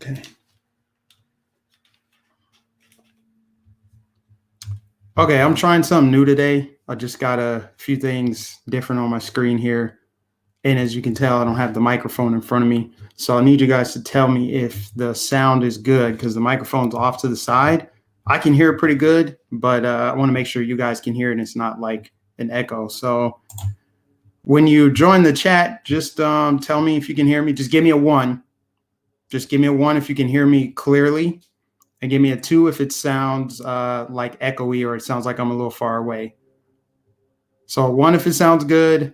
Okay. Okay, I'm trying something new today. I just got a few things different on my screen here. And as you can tell, I don't have the microphone in front of me. So I need you guys to tell me if the sound is good because the microphone's off to the side. I can hear it pretty good, but I want to make sure you guys can hear it and it's not like an echo. So when you join the chat, just tell me if you can hear me. Just give me a 1. Just give me a 1 if you can hear me clearly. And give me a 2 if it sounds like echoey or it sounds like I'm a little far away. So 1 if it sounds good,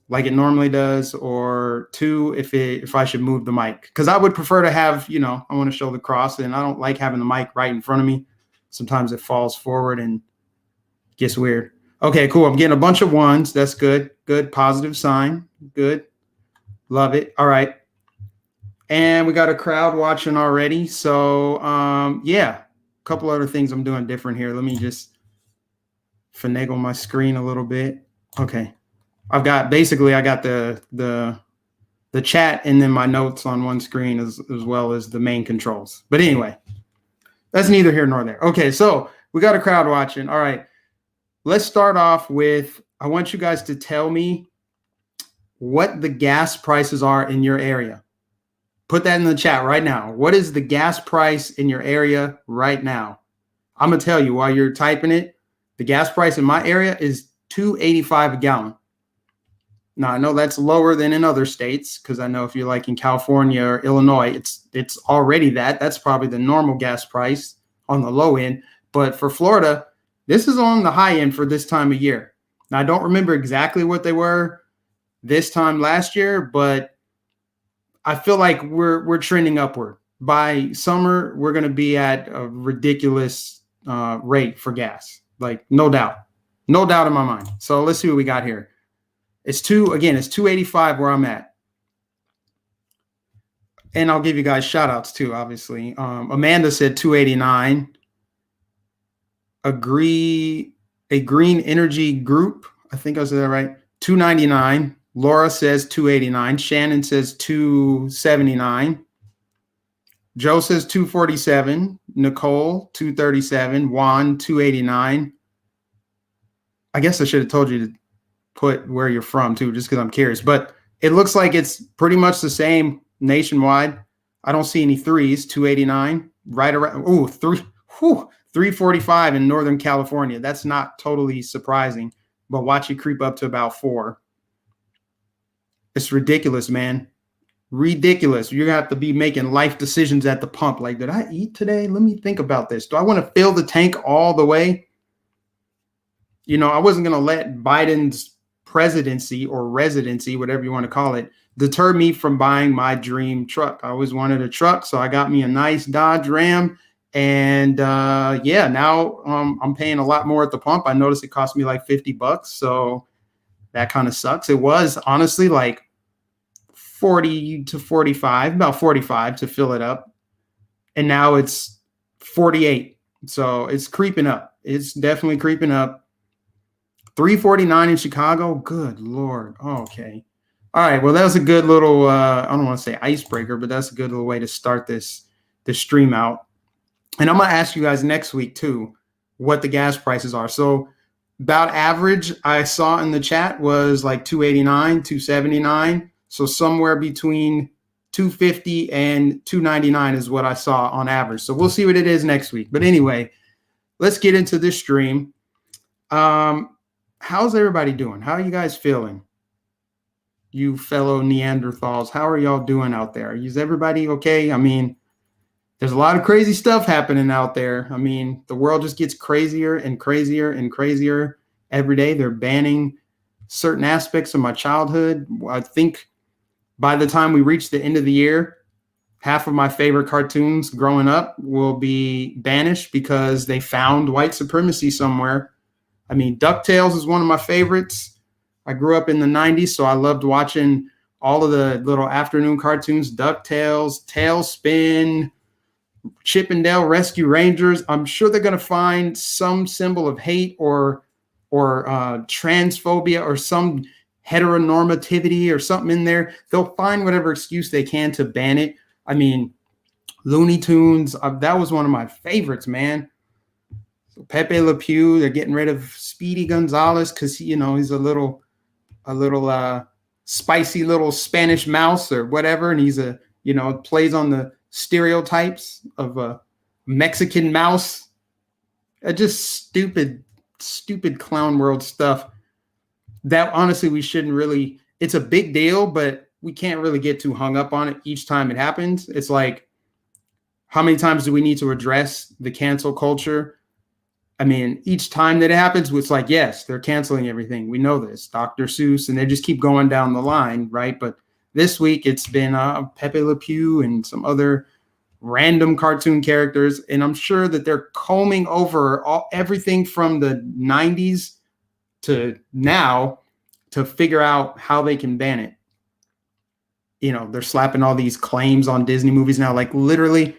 like it normally does, or 2 if I should move the mic. Because I would prefer to have, I want to show the cross, and I don't like having the mic right in front of me. Sometimes it falls forward and gets weird. Okay, cool. I'm getting a bunch of 1s. That's good. Good. Positive sign. Good. Love it. All right. And we got a crowd watching already. So, yeah, a couple other things I'm doing different here. Let me just finagle my screen a little bit. Okay. I got the chat and then my notes on one screen as well as the main controls. But anyway, that's neither here nor there. Okay, so we got a crowd watching. All right. Let's start off with, I want you guys to tell me what the gas prices are in your area. Put that in the chat right now. What is the gas price in your area right now? I'm going to tell you while you're typing it. The gas price in my area is $2.85 a gallon. Now, I know that's lower than in other states because I know if you're like in California or Illinois, it's already that. That's probably the normal gas price on the low end. But for Florida, this is on the high end for this time of year. Now, I don't remember exactly what they were this time last year, but I feel like we're trending upward. By summer, we're going to be at a ridiculous rate for gas. Like, no doubt in my mind. So let's see what we got here. It's $2.85 where I'm at. And I'll give you guys shout outs too, obviously. Amanda said $2.89. A green energy group, I think I said that right, $2.99. Laura says $2.89. Shannon says $2.79. Joe says $2.47. Nicole $2.37. Juan $2.89. I guess I should have told you to put where you're from too, just because I'm curious. But it looks like it's pretty much the same nationwide. I don't see any 3s. $2.89 right around. Ooh, 345 in Northern California. That's not totally surprising, but watch it creep up to about 4. It's ridiculous, man. Ridiculous. You're going to have to be making life decisions at the pump. Like, did I eat today? Let me think about this. Do I want to fill the tank all the way? I wasn't going to let Biden's presidency or residency, whatever you want to call it, deter me from buying my dream truck. I always wanted a truck, so I got me a nice Dodge Ram. And now I'm paying a lot more at the pump. I noticed it cost me like $50, so that kind of sucks. It was honestly like 40 to 45, about 45 to fill it up. And now it's 48. So it's creeping up. It's definitely creeping up. $3.49 in Chicago. Good Lord. Okay. All right. Well, that was a good little, I don't want to say icebreaker, but that's a good little way to start this stream out. And I'm going to ask you guys next week too, what the gas prices are. So about average I saw in the chat was like $2.89, $2.79. So somewhere between $2.50 and $2.99 is what I saw on average. So we'll see what it is next week. But anyway, let's get into this stream. How's everybody doing? How are you guys feeling? You fellow Neanderthals, how are y'all doing out there? Is everybody okay? I mean, there's a lot of crazy stuff happening out there. I mean, the world just gets crazier and crazier and crazier every day. They're banning certain aspects of my childhood. I think by the time we reach the end of the year, half of my favorite cartoons growing up will be banished because they found white supremacy somewhere. I mean, DuckTales is one of my favorites. I grew up in the 90s, so I loved watching all of the little afternoon cartoons, DuckTales, Tailspin, Chip and Dale Rescue Rangers. I'm sure they're going to find some symbol of hate or transphobia or some heteronormativity or something in there. They'll find whatever excuse they can to ban it. I mean, Looney Tunes. That was one of my favorites, man. So Pepe Le Pew. They're getting rid of Speedy Gonzalez because he's a little spicy little Spanish mouse or whatever, and he's plays on the stereotypes of a Mexican mouse. Just stupid clown world stuff that honestly we shouldn't really. It's a big deal, but we can't really get too hung up on it each time it happens. It's like, how many times do we need to address the cancel culture? I mean, each time that it happens, it's like, yes, they're canceling everything. We know this, Dr. Seuss, and they just keep going down the line, right? But this week it's been Pepe Le Pew and some other random cartoon characters, and I'm sure that they're combing over everything from the 90s to now to figure out how they can ban it. They're slapping all these claims on Disney movies now. Like literally,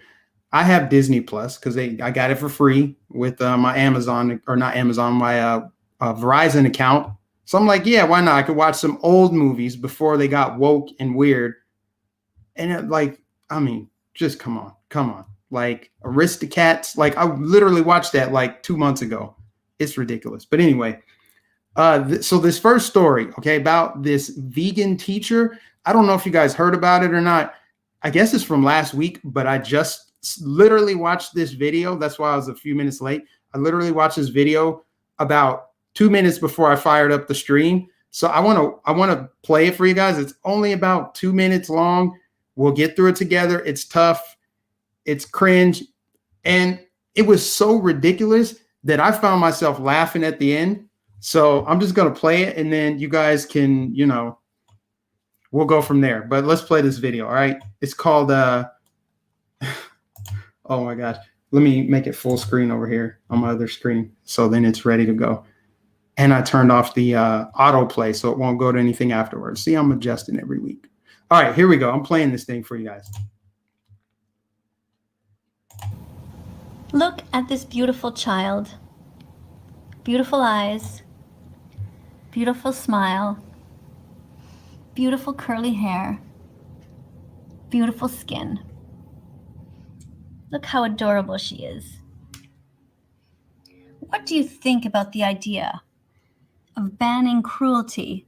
I have Disney Plus because I got it for free with my Amazon, or not Amazon, my Verizon account. So I'm like, yeah, why not? I could watch some old movies before they got woke and weird. And just come on. Like Aristocats, like I literally watched that like 2 months ago. It's ridiculous. But anyway, so this first story, okay, about this vegan teacher. I don't know if you guys heard about it or not. I guess it's from last week, but I just literally watched this video. That's why I was a few minutes late. I literally watched this video about 2 minutes before I fired up the stream. So I want to play it for you guys. It's only about 2 minutes long. We'll get through it together. It's tough. It's cringe. And it was so ridiculous that I found myself laughing at the end. So I'm just going to play it, and then you guys can, we'll go from there. But let's play this video, all right? It's called, oh my gosh. Let me make it full screen over here on my other screen. So then it's ready to go. And I turned off the autoplay so it won't go to anything afterwards. See, I'm adjusting every week. All right, here we go. I'm playing this thing for you guys. Look at this beautiful child. Beautiful eyes. Beautiful smile. Beautiful curly hair. Beautiful skin. Look how adorable she is. What do you think about the idea of banning cruelty,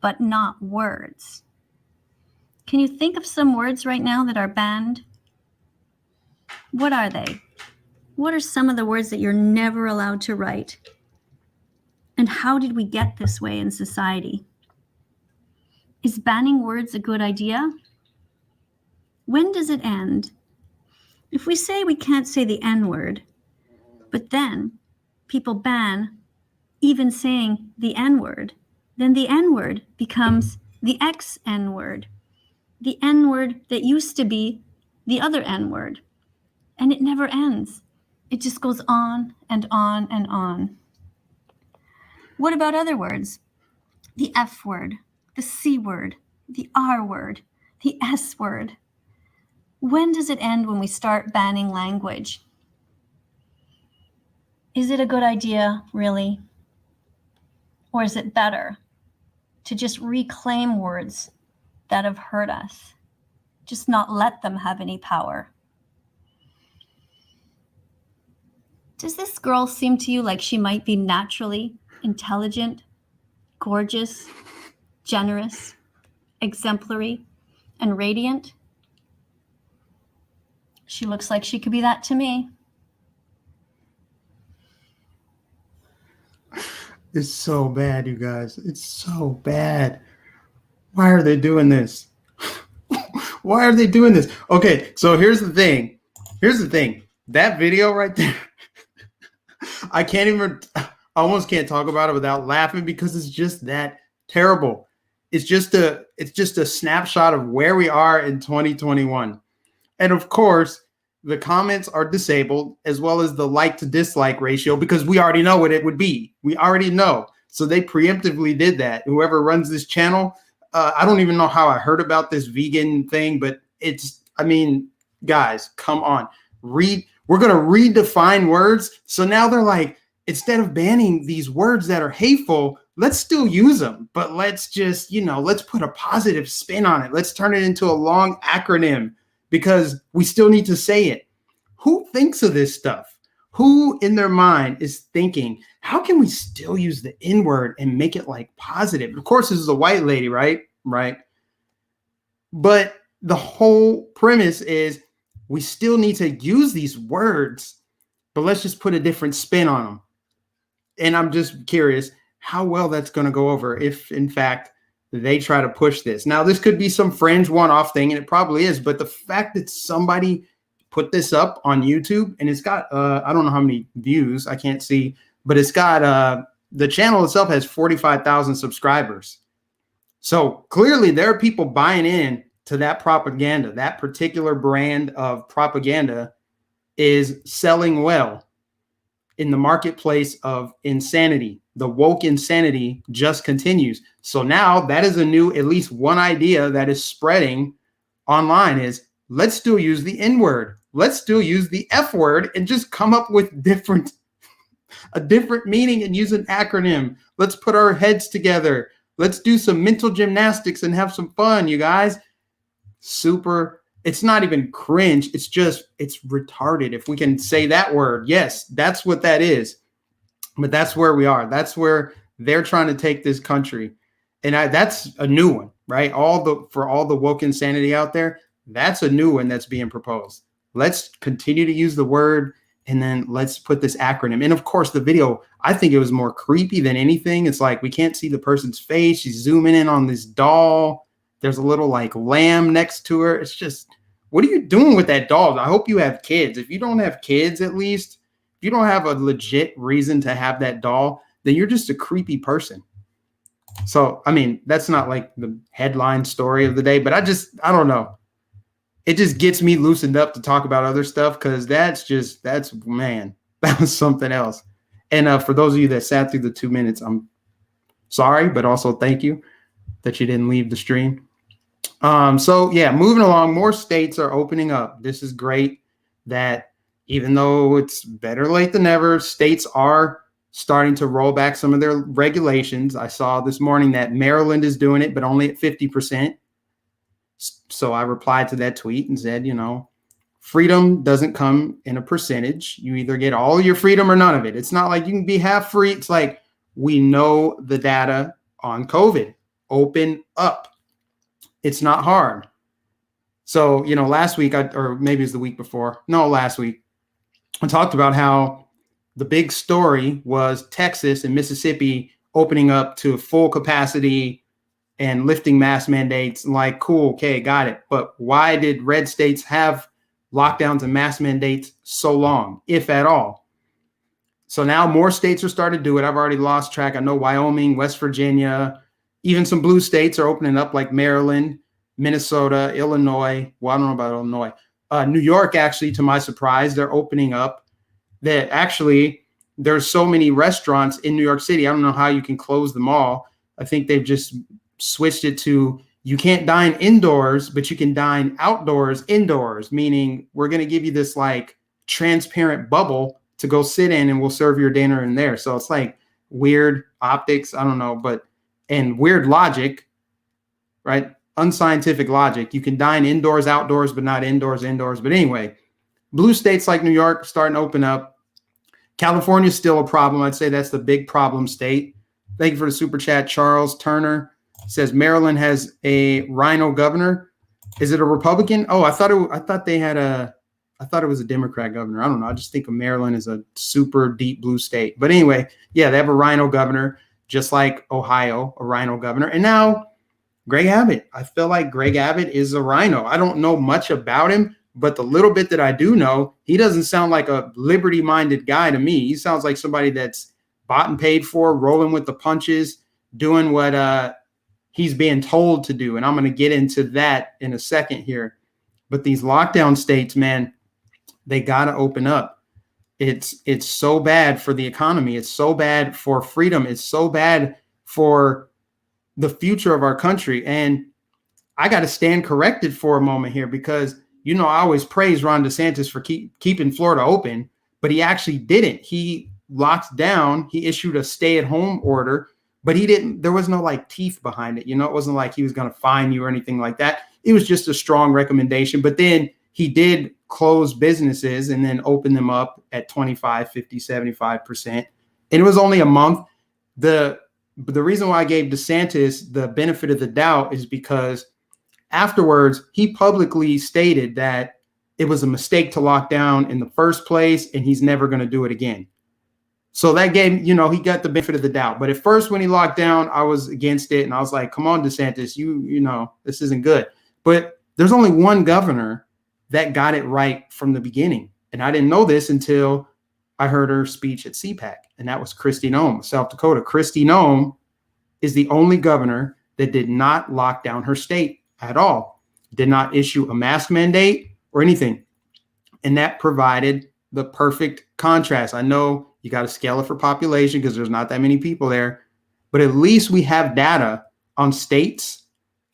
but not words? Can you think of some words right now that are banned? What are they? What are some of the words that you're never allowed to write? And how did we get this way in society? Is banning words a good idea? When does it end? If we say we can't say the N-word, but then people ban even saying the N-word, then the N-word becomes the X-N-word, the N-word that used to be the other N-word. And it never ends. It just goes on and on and on. What about other words? The F word, the C word, the R word, the S word. When does it end when we start banning language? Is it a good idea, really? Or is it better to just reclaim words that have hurt us? Just not let them have any power. Does this girl seem to you like she might be naturally intelligent, gorgeous, generous, exemplary, and radiant? She looks like she could be that to me. It's so bad, you guys. It's so bad. Why are they doing this? Why are they doing this? Okay, so here's the thing. That video right there, I almost can't talk about it without laughing because it's just that terrible. It's just a snapshot of where we are in 2021. And of course, the comments are disabled as well as the like to dislike ratio because we already know what it would be. We already know. So they preemptively did that. Whoever runs this channel, I don't even know how I heard about this vegan thing, but guys, come on. We're going to redefine words. So now they're like, instead of banning these words that are hateful, let's still use them. But let's just, let's put a positive spin on it. Let's turn it into a long acronym. because we still need to say it. Who thinks of this stuff? Who in their mind is thinking, how can we still use the N word and make it like positive? Of course, this is a white lady, right? Right. But the whole premise is we still need to use these words, but let's just put a different spin on them. And I'm just curious how well that's going to go over if, in fact, they try to push this. Now, this could be some fringe one-off thing, and it probably is. But the fact that somebody put this up on YouTube, and it's got, I don't know how many views, I can't see, but it's got, the channel itself has 45,000 subscribers. So clearly there are people buying in to that propaganda. That particular brand of propaganda is selling well in the marketplace of insanity. The woke insanity just continues. So now that is a new, at least one idea that is spreading online is, let's still use the N word. Let's still use the F word and just come up with a different meaning and use an acronym. Let's put our heads together. Let's do some mental gymnastics and have some fun, you guys. Super. It's not even cringe. It's retarded. If we can say that word, yes, that's what that is. But that's where we are. That's where they're trying to take this country. And that's a new one, right? For all the woke insanity out there, that's a new one that's being proposed. Let's continue to use the word, and then let's put this acronym. And of course, the video, I think it was more creepy than anything. It's like we can't see the person's face. She's zooming in on this doll. There's a little like lamb next to her. It's just, what are you doing with that doll? I hope you have kids. If you don't have kids, at least, if you don't have a legit reason to have that doll, then you're just a creepy person. So, I mean, that's not like the headline story of the day, but I don't know. It just gets me loosened up to talk about other stuff, because man, that was something else. And for those of you that sat through the 2 minutes, I'm sorry, but also thank you that you didn't leave the stream. So yeah, moving along, more states are opening up. This is great that even though it's better late than never, states are starting to roll back some of their regulations. I saw this morning that Maryland is doing it, but only at 50%. So I replied to that tweet and said, freedom doesn't come in a percentage. You either get all your freedom or none of it. It's not like you can be half free. It's like, we know the data on COVID. Open up. It's not hard. So, last week, or maybe it was the week before. No, last week, I talked about how the big story was Texas and Mississippi opening up to full capacity and lifting mask mandates. Like, cool, okay, got it. But why did red states have lockdowns and mask mandates so long, if at all? So now more states are starting to do it. I've already lost track. I know Wyoming, West Virginia, even some blue states are opening up, like Maryland, Minnesota, Illinois. Well, I don't know about Illinois. New York, actually, to my surprise, they're opening up. That actually, there's so many restaurants in New York City. I don't know how you can close them all. I think they've just switched it to, you can't dine indoors, but you can dine outdoors, indoors, meaning we're going to give you this like transparent bubble to go sit in, and we'll serve your dinner in there. So it's like weird optics. I don't know, and weird logic, right? Unscientific logic. You can dine indoors, outdoors, but not indoors, indoors. But anyway, blue states like New York starting to open up. California is still a problem. I'd say that's the big problem state. Thank you for the super chat. Charles Turner says Maryland has a rhino governor. Is it a Republican? Oh, I thought it was a Democrat governor. I don't know. I just think of Maryland as a super deep blue state. But anyway, yeah, they have a rhino governor, just like Ohio, a rhino governor. And now Greg Abbott. I feel like Greg Abbott is a rhino. I don't know much about him, but the little bit that I do know, he doesn't sound like a liberty-minded guy to me. He sounds like somebody that's bought and paid for, rolling with the punches, doing what he's being told to do. And I'm going to get into that in a second here. But these lockdown states, man, they got to open up. It's so bad for the economy. It's so bad for freedom. It's so bad for the future of our country. And I got to stand corrected for a moment here, because, I always praise Ron DeSantis for keeping Florida open, but he actually didn't. He locked down. He issued a stay-at-home order, but there was no like teeth behind it. It wasn't like he was going to fine you or anything like that. It was just a strong recommendation. But then he did close businesses and then open them up at 25, 50, 75%. And it was only a month. The reason why I gave DeSantis the benefit of the doubt is because afterwards, he publicly stated that it was a mistake to lock down in the first place, and he's never going to do it again. So that gave, he got the benefit of the doubt. But at first, when he locked down, I was against it. And I was like, come on, DeSantis, this isn't good. But there's only one governor that got it right from the beginning. And I didn't know this until I heard her speech at CPAC. And that was Kristi Noem, South Dakota. Kristi Noem is the only governor that did not lock down her state at all, did not issue a mask mandate or anything. And that provided the perfect contrast. I know you got to scale it for population because there's not that many people there, but at least we have data on states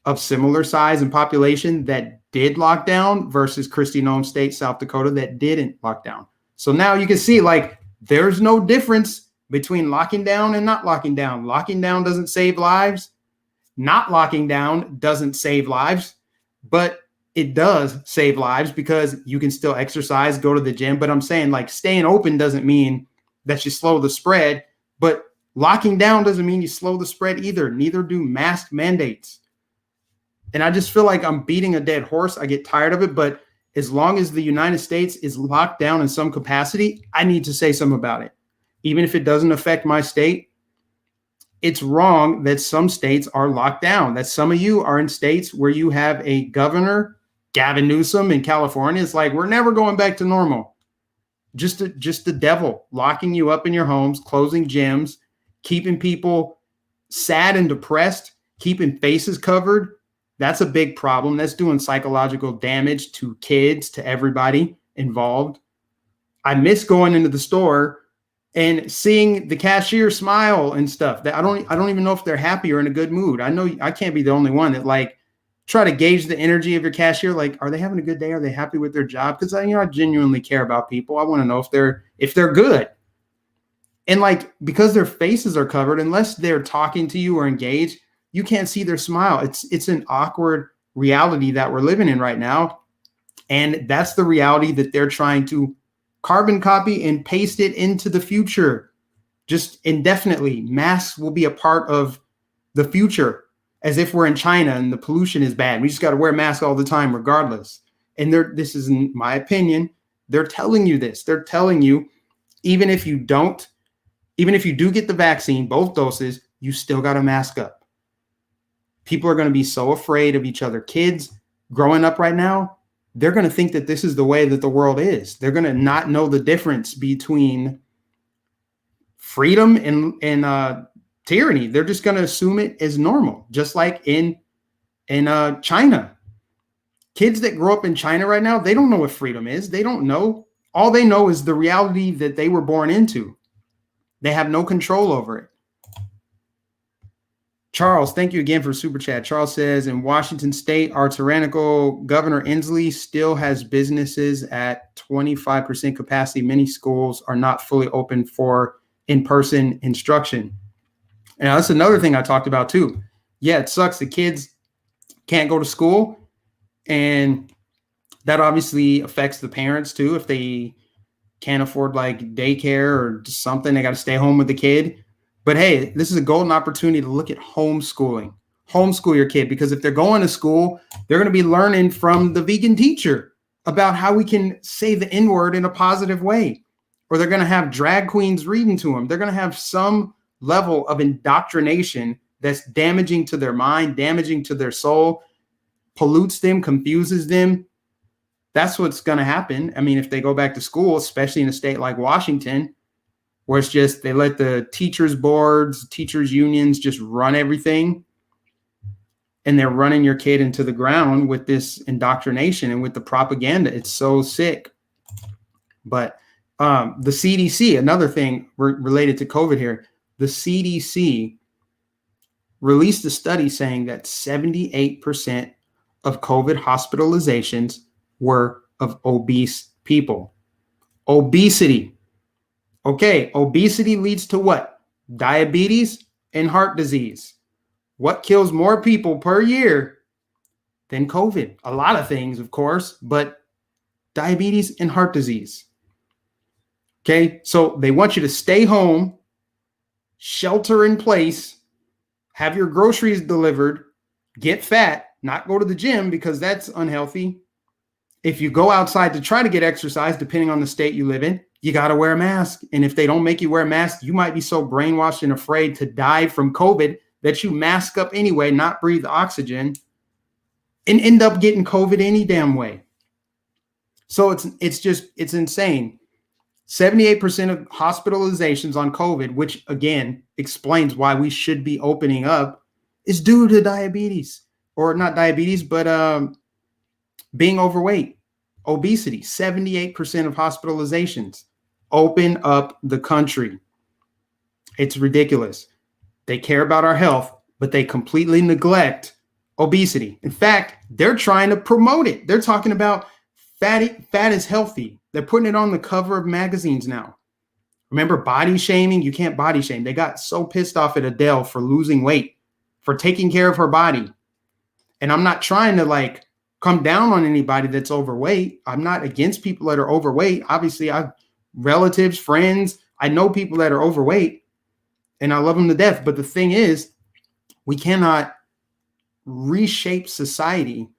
of similar size and population that did lock down versus Kristi Noem's state, South Dakota, that didn't lock down. So now you can see there's no difference between locking down and not locking down. Locking down doesn't save lives. Not locking down doesn't save lives, but it does save lives because you can still exercise, go to the gym. But I'm saying staying open doesn't mean that you slow the spread, but locking down doesn't mean you slow the spread either. Neither do mask mandates. And I just feel like I'm beating a dead horse. I get tired of it, but as long as the United States is locked down in some capacity, I need to say something about it. Even if it doesn't affect my state, it's wrong that some states are locked down, that some of you are in states where you have a governor, Gavin Newsom in California. It's like, we're never going back to normal. Just the devil locking you up in your homes, closing gyms, keeping people sad and depressed, keeping faces covered. That's a big problem. That's doing psychological damage to kids, to everybody involved. I miss going into the store and seeing the cashier smile and stuff. That I don't even know if they're happy or in a good mood. I know I can't be the only one that try to gauge the energy of your cashier. Are they having a good day? Are they happy with their job? Because I genuinely care about people. I want to know if they're good. And because their faces are covered, unless they're talking to you or engaged, you can't see their smile. It's an awkward reality that we're living in right now. And that's the reality that they're trying to carbon copy and paste it into the future. Just indefinitely. Masks will be a part of the future, as if we're in China and the pollution is bad. We just got to wear masks all the time, regardless. And this is, in my opinion, they're telling you this. They're telling you, even if you do get the vaccine, both doses, you still got to mask up. People are going to be so afraid of each other. Kids growing up right now, they're going to think that this is the way that the world is. They're going to not know the difference between freedom and tyranny. They're just going to assume it as normal, just like in China. Kids that grow up in China right now, they don't know what freedom is. They don't know. All they know is the reality that they were born into. They have no control over it. Charles, thank you again for Super Chat. Charles says, in Washington State, our tyrannical Governor Inslee still has businesses at 25% capacity. Many schools are not fully open for in-person instruction. And that's another thing I talked about too. Yeah, it sucks. The kids can't go to school, and that obviously affects the parents too. If they can't afford daycare or something, they got to stay home with the kid. But hey, this is a golden opportunity to look at homeschooling. Homeschool your kid, because if they're going to school, they're going to be learning from the vegan teacher about how we can say the N-word in a positive way. Or they're going to have drag queens reading to them. They're going to have some level of indoctrination that's damaging to their mind, damaging to their soul, pollutes them, confuses them. That's what's going to happen. I mean, if they go back to school, especially in a state like Washington, where it's just they let the teachers boards, teachers unions just run everything, and they're running your kid into the ground with this indoctrination and with the propaganda. It's so sick. But the CDC, another thing related to COVID here, the CDC released a study saying that 78% of COVID hospitalizations were of obese people. Obesity. Okay, obesity leads to what? Diabetes and heart disease. What kills more people per year than COVID? A lot of things, of course, but diabetes and heart disease. Okay, so they want you to stay home, shelter in place, have your groceries delivered, get fat, not go to the gym because that's unhealthy. If you go outside to try to get exercise, depending on the state you live in, you got to wear a mask. And if they don't make you wear a mask, you might be so brainwashed and afraid to die from COVID that you mask up anyway, not breathe oxygen, and end up getting COVID any damn way. So it's insane. 78% of hospitalizations on COVID, which again explains why we should be opening up, is due to diabetes, or not diabetes, but being overweight, obesity. 78% of hospitalizations. Open up the country. It's ridiculous. They care about our health, but they completely neglect obesity. In fact, they're trying to promote it. They're talking about fat is healthy. They're putting it on the cover of magazines now. Remember body shaming? You can't body shame. They got so pissed off at Adele for losing weight, for taking care of her body. And I'm not trying to like come down on anybody that's overweight. I'm not against people that are overweight. Obviously, I've relatives, friends. I know people that are overweight and I love them to death. But the thing is, we cannot reshape society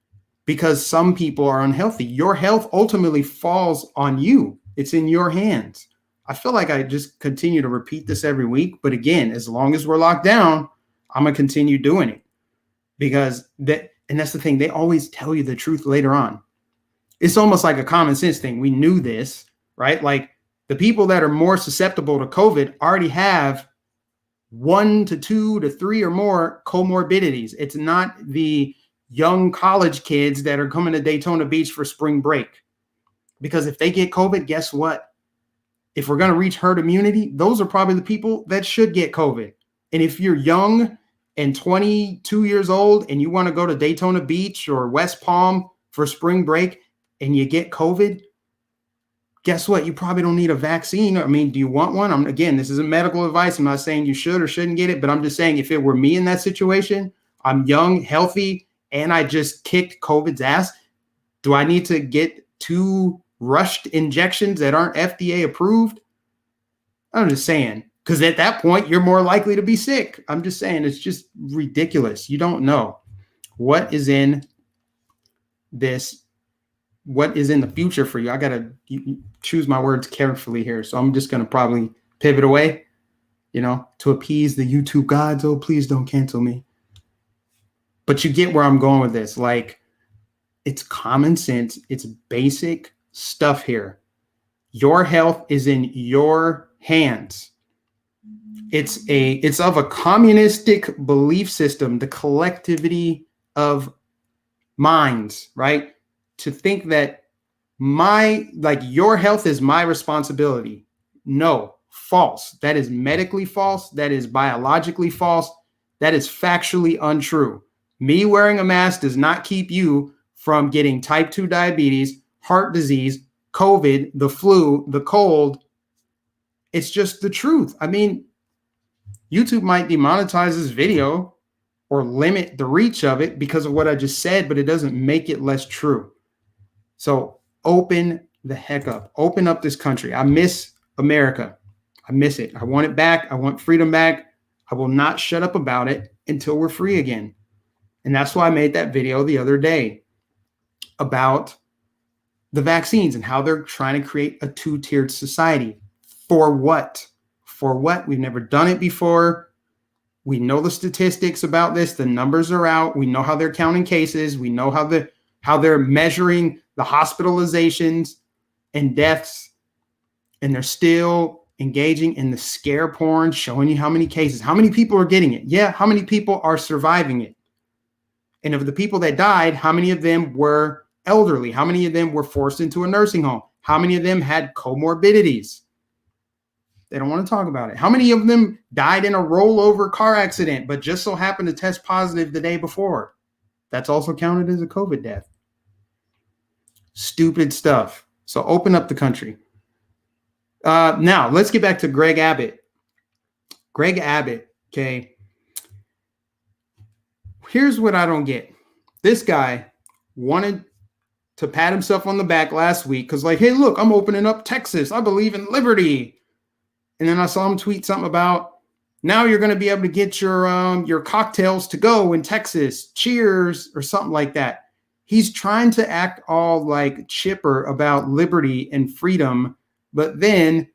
because some people are unhealthy. Your health ultimately falls on you. It's in your hands. I feel like I just continue to repeat this every week. But again, as long as we're locked down, I'm going to continue doing it because that's the thing. They always tell you the truth later on. It's almost like a common sense thing. We knew this, right? Like the people that are more susceptible to COVID already have 1 to 2 to 3 or more comorbidities. It's not the young college kids that are coming to Daytona Beach for spring break. Because if they get COVID, guess what? If we're going to reach herd immunity, those are probably the people that should get COVID. And if you're young and 22 years old and you want to go to Daytona Beach or West Palm for spring break and you get COVID, guess what? You probably don't need a vaccine. I mean, do you want one? Again, this isn't medical advice. I'm not saying you should or shouldn't get it, but I'm just saying if it were me in that situation, I'm young, healthy, and I just kicked COVID's ass. Do I need to get 2 rushed injections that aren't FDA approved? I'm just saying, because at that point, you're more likely to be sick. I'm just saying, it's just ridiculous. You don't know what is in this, what is in the future for you. I got to choose my words carefully here. So I'm just going to probably pivot away, to appease the YouTube gods. Oh, please don't cancel me. But you get where I'm going with this. Like, it's common sense. It's basic stuff here. Your health is in your hands. It's of a communistic belief system, the collectivity of minds, right? To think that your health is my responsibility. No, false. That is medically false. That is biologically false. That is factually untrue. Me wearing a mask does not keep you from getting type 2 diabetes, heart disease, COVID, the flu, the cold. It's just the truth. I mean, YouTube might demonetize this video or limit the reach of it because of what I just said, but it doesn't make it less true. So open the heck up. Open up this country. I miss America. I miss it. I want it back. I want freedom back. I will not shut up about it until we're free again. And that's why I made that video the other day about the vaccines and how they're trying to create a 2-tiered society. For what? For what? We've never done it before. We know the statistics about this. The numbers are out. We know how they're counting cases. We know how they're measuring the hospitalizations and deaths. And they're still engaging in the scare porn, showing you how many cases, how many people are getting it. Yeah, how many people are surviving it? And of the people that died, how many of them were elderly? How many of them were forced into a nursing home? How many of them had comorbidities? They don't want to talk about it. How many of them died in a rollover car accident, but just so happened to test positive the day before? That's also counted as a COVID death. Stupid stuff. So open up the country. Now, let's get back to Greg Abbott. Greg Abbott, okay. Here's what I don't get. This guy wanted to pat himself on the back last week because, like, hey, look, I'm opening up Texas. I believe in liberty. And then I saw him tweet something about now you're going to be able to get your cocktails to go in Texas. Cheers or something like that. He's trying to act all like chipper about liberty and freedom, but then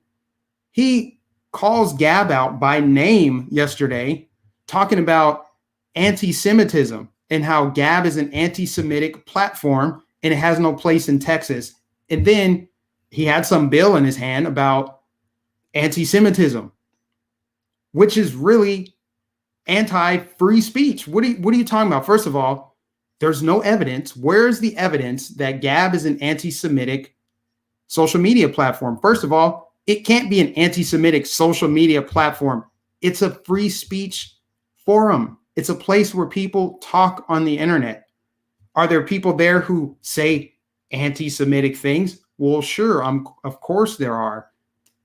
he calls Gab out by name yesterday, talking about anti-Semitism and how Gab is an anti-Semitic platform and it has no place in Texas. And then he had some bill in his hand about anti-Semitism, which is really anti-free speech. What are you talking about? First of all, there's no evidence. Where is the evidence that Gab is an anti-Semitic social media platform? First of all, it can't be an anti-Semitic social media platform. It's a free speech forum. It's a place where people talk on the internet. Are there people there who say anti-Semitic things? Well, sure. Of course there are.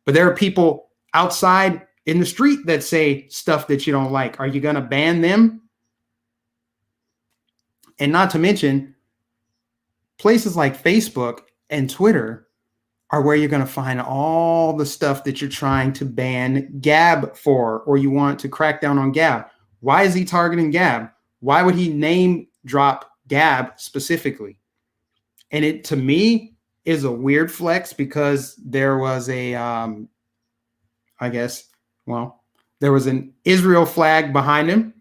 But there are people outside in the street that say stuff that you don't like. Are you going to ban them? And not to mention, places like Facebook and Twitter are where you're going to find all the stuff that you're trying to ban Gab for, or you want to crack down on Gab. Why is he targeting Gab? Why would he name drop Gab specifically? And it, to me, is a weird flex because there was a, there was an Israel flag behind him.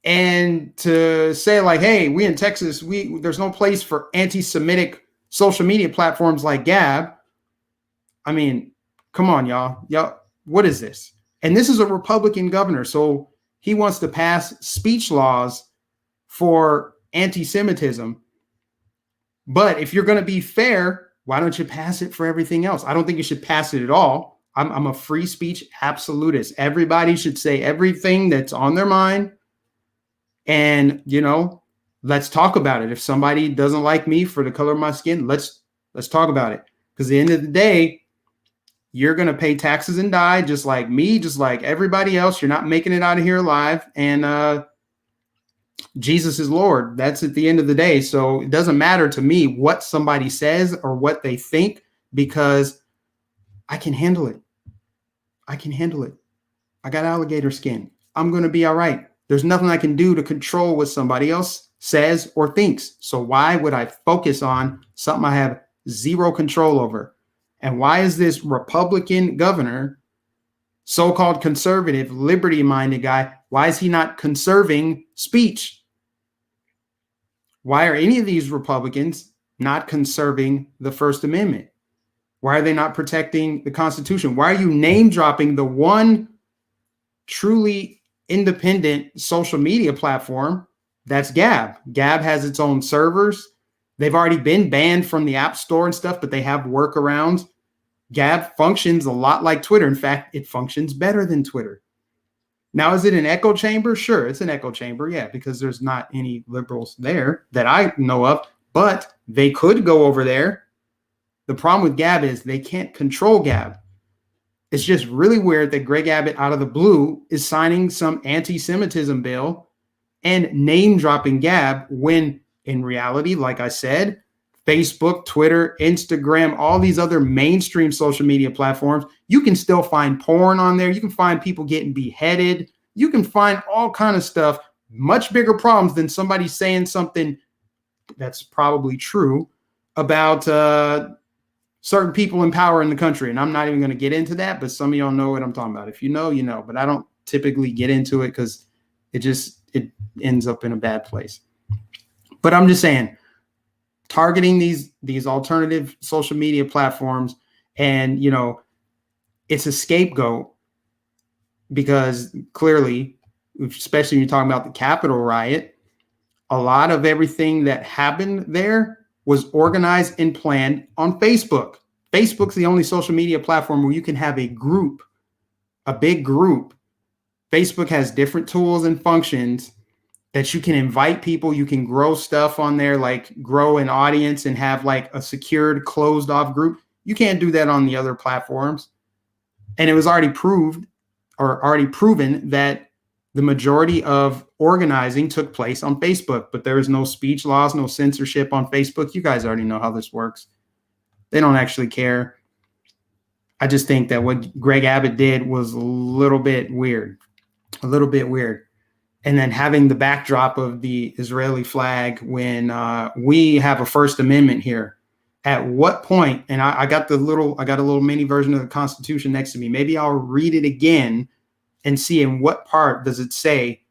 And to say like, hey, we in Texas, there's no place for anti-Semitic social media platforms like Gab. I mean, come on, y'all. What is this? And this is a Republican governor. So he wants to pass speech laws for anti-Semitism. But if you're going to be fair, why don't you pass it for everything else? I don't think you should pass it at all. I'm a free speech absolutist. Everybody should say everything that's on their mind. And, let's talk about it. If somebody doesn't like me for the color of my skin, let's talk about it. Because at the end of the day, you're going to pay taxes and die just like me, just like everybody else. You're not making it out of here alive. And Jesus is Lord. That's at the end of the day. So it doesn't matter to me what somebody says or what they think, because I can handle it. I got alligator skin. I'm going to be all right. There's nothing I can do to control what somebody else says or thinks. So why would I focus on something I have zero control over? And why is this Republican governor, so-called conservative, liberty-minded guy, why is he not conserving speech? Why are any of these Republicans not conserving the First Amendment? Why are they not protecting the Constitution? Why are you name dropping the one truly independent social media platform? That's Gab. Gab has its own servers. They've already been banned from the App Store and stuff, but they have workarounds. Gab functions a lot like Twitter. In fact, it functions better than Twitter. Now, is it an echo chamber? Sure, it's an echo chamber, yeah, because there's not any liberals there that I know of, but they could go over there. The problem with Gab is they can't control Gab. It's just really weird that Greg Abbott, out of the blue, is signing some anti-Semitism bill and name dropping Gab when in reality, like I said, Facebook, Twitter, Instagram, all these other mainstream social media platforms, you can still find porn on there. You can find people getting beheaded. You can find all kind of stuff, much bigger problems than somebody saying something that's probably true about certain people in power in the country. And I'm not even going to get into that, but some of y'all know what I'm talking about. If you know, you know, but I don't typically get into it because it ends up in a bad place. But I'm just saying, targeting these alternative social media platforms, and it's a scapegoat, because clearly, especially when you're talking about the Capitol riot, a lot of everything that happened there was organized and planned on Facebook. Facebook's the only social media platform where you can have a group, a big group. Facebook has different tools and functions that you can invite people. You can grow stuff on there, like grow an audience and have like a secured, closed off group. You can't do that on the other platforms. And it was already proven that the majority of organizing took place on Facebook, but there is no speech laws, no censorship on Facebook. You guys already know how this works. They don't actually care. I just think that what Greg Abbott did was a little bit weird, And then having the backdrop of the Israeli flag when we have a First Amendment here. At what point, and I got a little mini version of the Constitution next to me. Maybe I'll read it again and see in what part does it say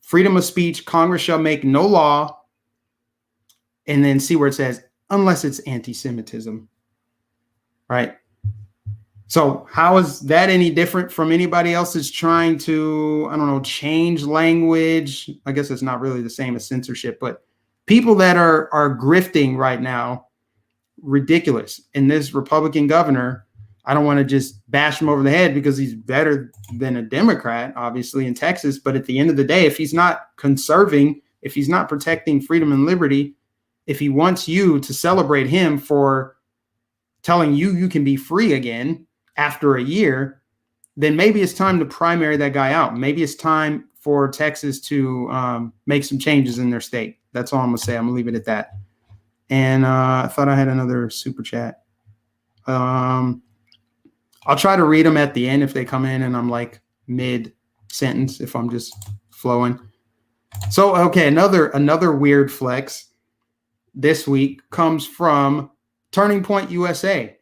freedom of speech, Congress shall make no law, and then see where it says, unless it's anti-Semitism, right? So how is that any different from anybody else that's trying to, I don't know, change language? I guess it's not really the same as censorship, but people that are grifting right now, ridiculous. And this Republican governor, I don't want to just bash him over the head because he's better than a Democrat, obviously, in Texas. But at the end of the day, if he's not conserving, if he's not protecting freedom and liberty, if he wants you to celebrate him for telling you can be free again after a year, then maybe it's time to primary that guy out. Maybe it's time for Texas to make some changes in their state. That's all I'm going to say. I'm going to leave it at that. And I thought I had another super chat. I'll try to read them at the end if they come in and I'm like mid-sentence, if I'm just flowing. So, okay, another weird flex this week comes from Turning Point USA.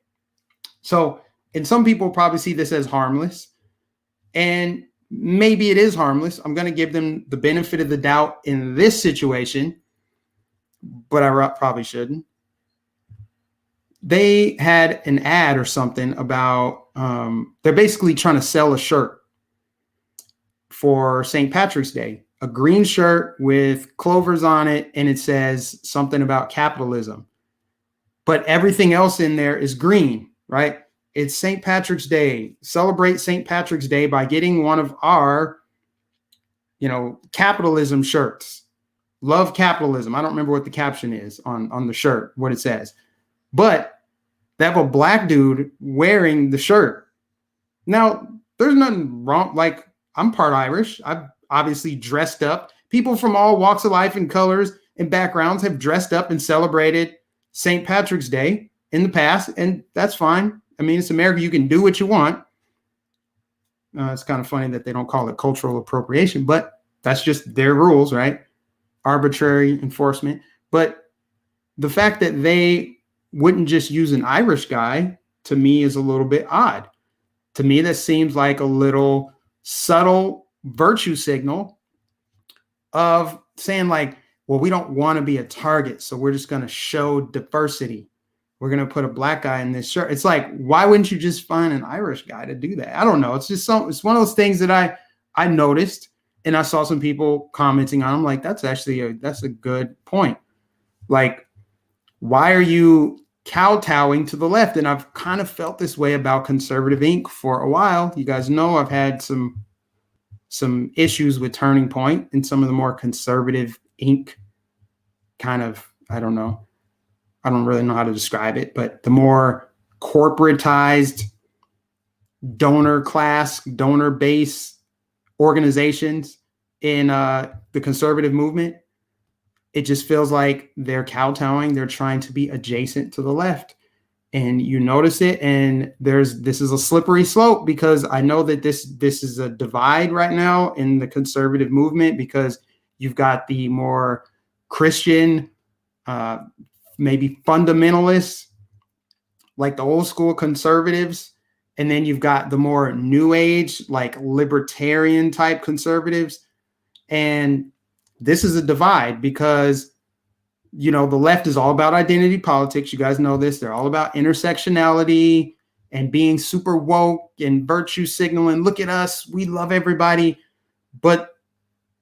So, and some people probably see this as harmless, and maybe it is harmless. I'm going to give them the benefit of the doubt in this situation, but I probably shouldn't. They had an ad or something about, they're basically trying to sell a shirt for St. Patrick's Day, a green shirt with clovers on it, and it says something about capitalism. But everything else in there is green, right? It's St. Patrick's Day. Celebrate St. Patrick's Day by getting one of our, capitalism shirts. Love capitalism. I don't remember what the caption is on the shirt, what it says. But they have a black dude wearing the shirt. Now, there's nothing wrong. Like, I'm part Irish. I've obviously dressed up. People from all walks of life and colors and backgrounds have dressed up and celebrated St. Patrick's Day in the past, and that's fine. I mean, it's America. You can do what you want. It's kind of funny that they don't call it cultural appropriation, but that's just their rules, right? Arbitrary enforcement. But the fact that they wouldn't just use an Irish guy, to me, is a little bit odd. To me, that seems like a little subtle virtue signal of saying like, well, we don't want to be a target, so we're just going to show diversity. We're going to put a black guy in this shirt. It's like, why wouldn't you just find an Irish guy to do that? I don't know. It's just it's one of those things that I noticed, and I saw some people commenting on. I'm like, that's a good point. Like, why are you kowtowing to the left? And I've kind of felt this way about Conservative Inc. for a while. You guys know I've had some issues with Turning Point and some of the more Conservative Inc. kind of, I don't know. I don't really know how to describe it, but the more corporatized donor-based organizations in the conservative movement, it just feels like they're kowtowing. They're trying to be adjacent to the left. And you notice it, and this is a slippery slope, because I know that this is a divide right now in the conservative movement, because you've got the more Christian, maybe fundamentalists, like the old school conservatives, and then you've got the more new age, like libertarian type conservatives. And this is a divide because, the left is all about identity politics. You guys know this. They're all about intersectionality and being super woke and virtue signaling. Look at us. We love everybody. But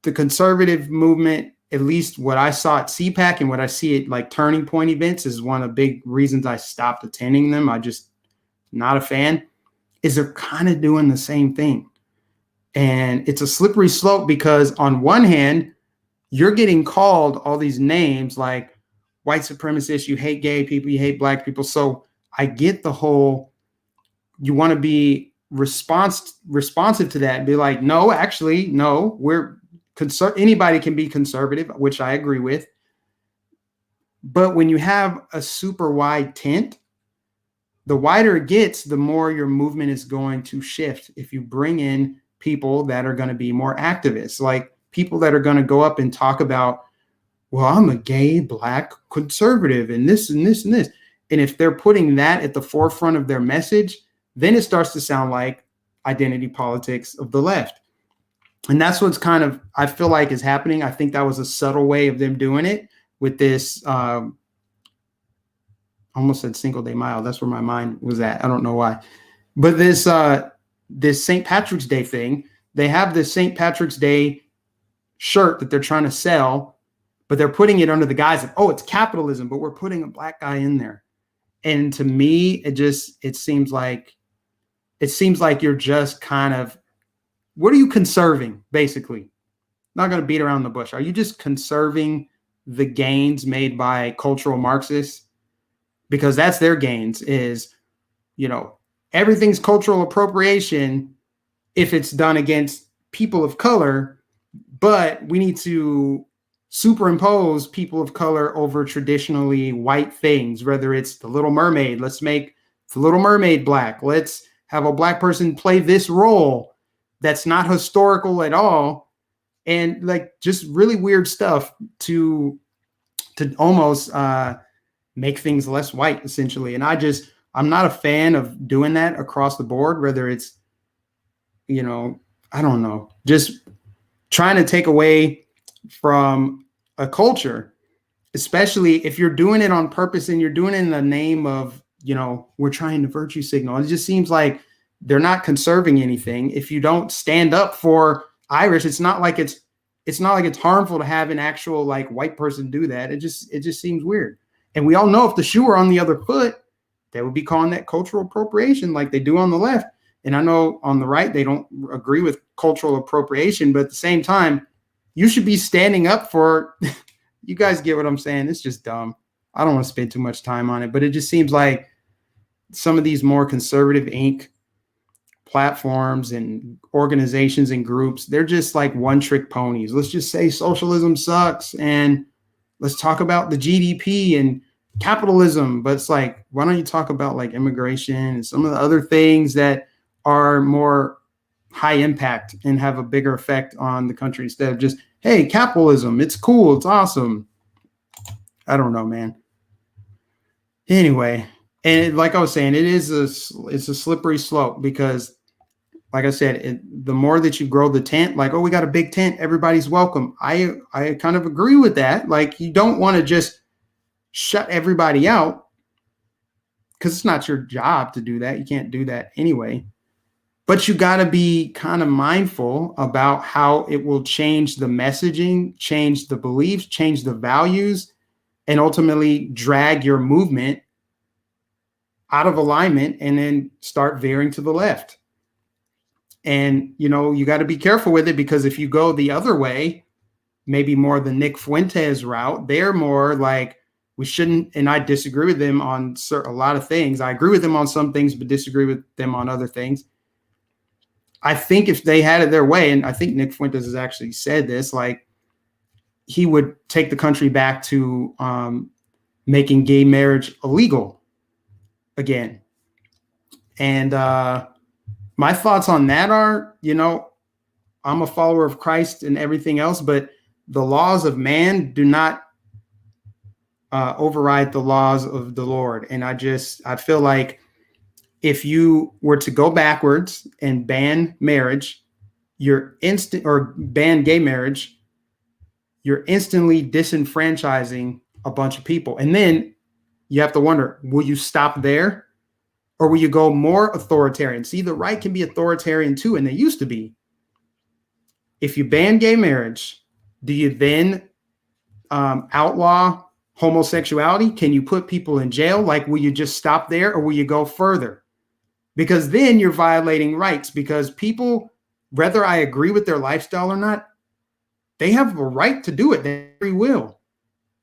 the conservative movement, at least what I saw at CPAC and what I see at like Turning Point events, is one of the big reasons I stopped attending them. I just not a fan, is they're kind of doing the same thing. And it's a slippery slope, because on one hand, you're getting called all these names like white supremacist, you hate gay people, you hate black people. So I get the whole, you want to be responsive to that and be like, no, actually, no, anybody can be conservative, which I agree with. But when you have a super wide tent, the wider it gets, the more your movement is going to shift. If you bring in people that are going to be more activists, like people that are going to go up and talk about, well, I'm a gay Black conservative and this and this and this. And if they're putting that at the forefront of their message, then it starts to sound like identity politics of the left. And that's what's kind of, I feel like, is happening. I think that was a subtle way of them doing it with this, almost said Cinco de Mayo. That's where my mind was at. I don't know why. But this St. Patrick's Day thing, they have this St. Patrick's Day shirt that they're trying to sell, but they're putting it under the guise of, oh, it's capitalism, but we're putting a Black guy in there. And to me, it seems like you're just kind of, what are you conserving, basically? Not going to beat around the bush. Are you just conserving the gains made by cultural Marxists? Because that's their gains is, everything's cultural appropriation if it's done against people of color, but we need to superimpose people of color over traditionally white things, whether it's the Little Mermaid. Let's make the Little Mermaid Black. Let's have a Black person play this role that's not historical at all. And like just really weird stuff to almost make things less white, essentially. And I'm not a fan of doing that across the board, whether it's, I don't know, just trying to take away from a culture, especially if you're doing it on purpose and you're doing it in the name of, we're trying to virtue signal. It just seems like they're not conserving anything. If you don't stand up for Irish, it's not like it's harmful to have an actual like white person do that. It just seems weird. And we all know if the shoe were on the other foot, they would be calling that cultural appropriation like they do on the left. And I know on the right, they don't agree with cultural appropriation, but at the same time, you should be standing up for, you guys get what I'm saying? It's just dumb. I don't want to spend too much time on it, but it just seems like some of these more conservative Inc. platforms and organizations and groups, they're just like one-trick ponies. Let's just say socialism sucks and let's talk about the GDP and capitalism. But it's like, why don't you talk about like immigration and some of the other things that are more high impact and have a bigger effect on the country instead of just, hey, capitalism, it's cool, it's awesome. I don't know, man. Anyway, and like I was saying, it's a slippery slope because, like I said, the more that you grow the tent, like, oh, we got a big tent, everybody's welcome. I kind of agree with that. Like, you don't want to just shut everybody out because it's not your job to do that. You can't do that anyway. But you got to be kind of mindful about how it will change the messaging, change the beliefs, change the values, and ultimately drag your movement out of alignment and then start veering to the left. And, you got to be careful with it because if you go the other way, maybe more the Nick Fuentes route, they're more like, we shouldn't, and I disagree with them on a lot of things. I agree with them on some things, but disagree with them on other things. I think if they had it their way, and I think Nick Fuentes has actually said this, like he would take the country back to making gay marriage illegal again. And my thoughts on that are, I'm a follower of Christ and everything else, but the laws of man do not override the laws of the Lord. And I feel like if you were to go backwards and ban marriage, ban gay marriage, you're instantly disenfranchising a bunch of people. And then you have to wonder, will you stop there or will you go more authoritarian? See, the right can be authoritarian too, and they used to be. If you ban gay marriage, do you then outlaw homosexuality? Can you put people in jail? Like, will you just stop there or will you go further? Because then you're violating rights because people, whether I agree with their lifestyle or not, they have a right to do it. They have free will.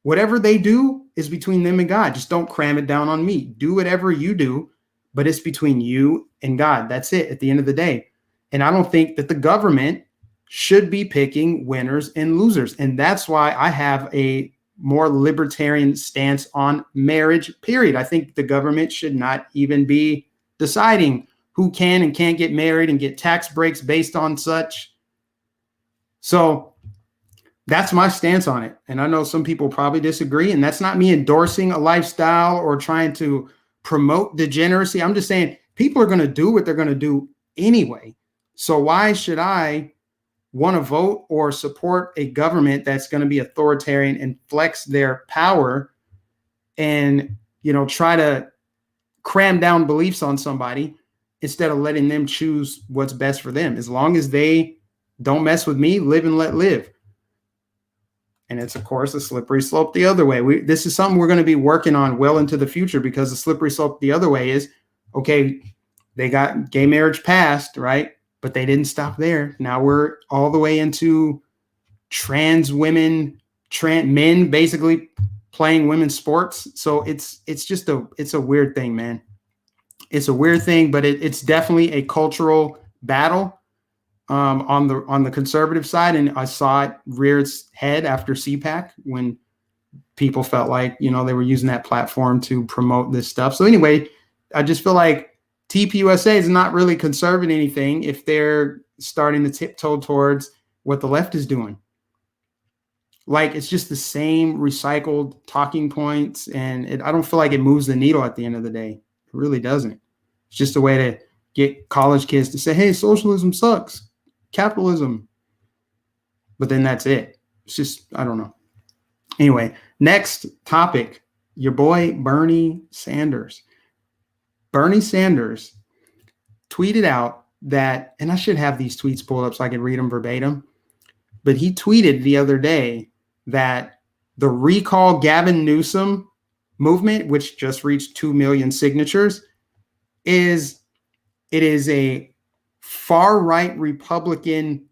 Whatever they do is between them and God. Just don't cram it down on me. Do whatever you do, but it's between you and God. That's it at the end of the day. And I don't think that the government should be picking winners and losers. And that's why I have a more libertarian stance on marriage, period. I think the government should not even be deciding who can and can't get married and get tax breaks based on such. So that's my stance on it. And I know some people probably disagree. And that's not me endorsing a lifestyle or trying to promote degeneracy. I'm just saying people are going to do what they're going to do anyway. So why should I want to vote or support a government that's going to be authoritarian and flex their power and, try to cram down beliefs on somebody instead of letting them choose what's best for them? As long as they don't mess with me, live and let live. And it's, of course, a slippery slope the other way. This is something we're going to be working on well into the future, because the slippery slope the other way is, okay, they got gay marriage passed, right? But they didn't stop there. Now we're all the way into trans women, men basically playing women's sports. So it's a weird thing, man. It's a weird thing, but it's definitely a cultural battle on the conservative side. And I saw it rear its head after CPAC when people felt like, they were using that platform to promote this stuff. So anyway, I just feel like TPUSA is not really conserving anything if they're starting to tiptoe towards what the left is doing. Like, it's just the same recycled talking points, and I don't feel like it moves the needle at the end of the day. It really doesn't. It's just a way to get college kids to say, hey, socialism sucks, capitalism. But then that's it. It's just, I don't know. Anyway, next topic, your boy Bernie Sanders. Bernie Sanders tweeted out that, and I should have these tweets pulled up so I can read them verbatim, but he tweeted the other day that the Recall Gavin Newsom movement, which just reached 2 million signatures, is a far-right Republican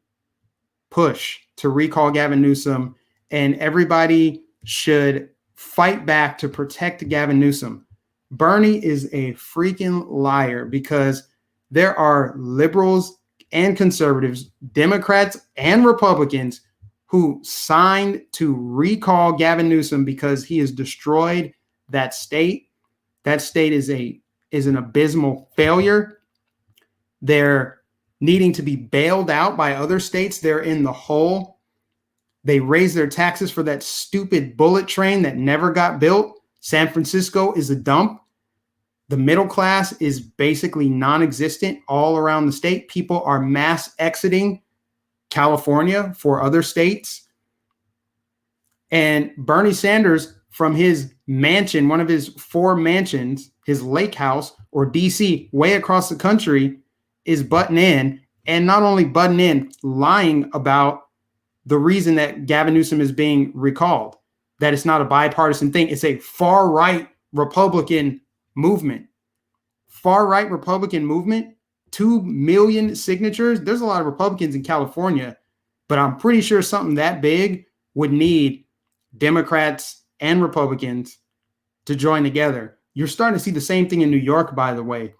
push to recall Gavin Newsom, and everybody should fight back to protect Gavin Newsom. Bernie is a freaking liar, because there are liberals and conservatives, Democrats and Republicans, who signed to recall Gavin Newsom because he has destroyed that state. That state is an abysmal failure. They're needing to be bailed out by other states. They're in the hole. They raised their taxes for that stupid bullet train that never got built. San Francisco is a dump. The middle class is basically non-existent all around the state. People are mass exiting California for other states. And Bernie Sanders, from his mansion, one of his 4 mansions, his lake house, or DC, way across the country, is butting in. And not only butting in, lying about the reason that Gavin Newsom is being recalled, that it's not a bipartisan thing. It's a far-right Republican movement. Far-right Republican movement, 2 million signatures. There's a lot of Republicans in California, but I'm pretty sure something that big would need Democrats and Republicans to join together. You're starting to see the same thing in New York, by the way,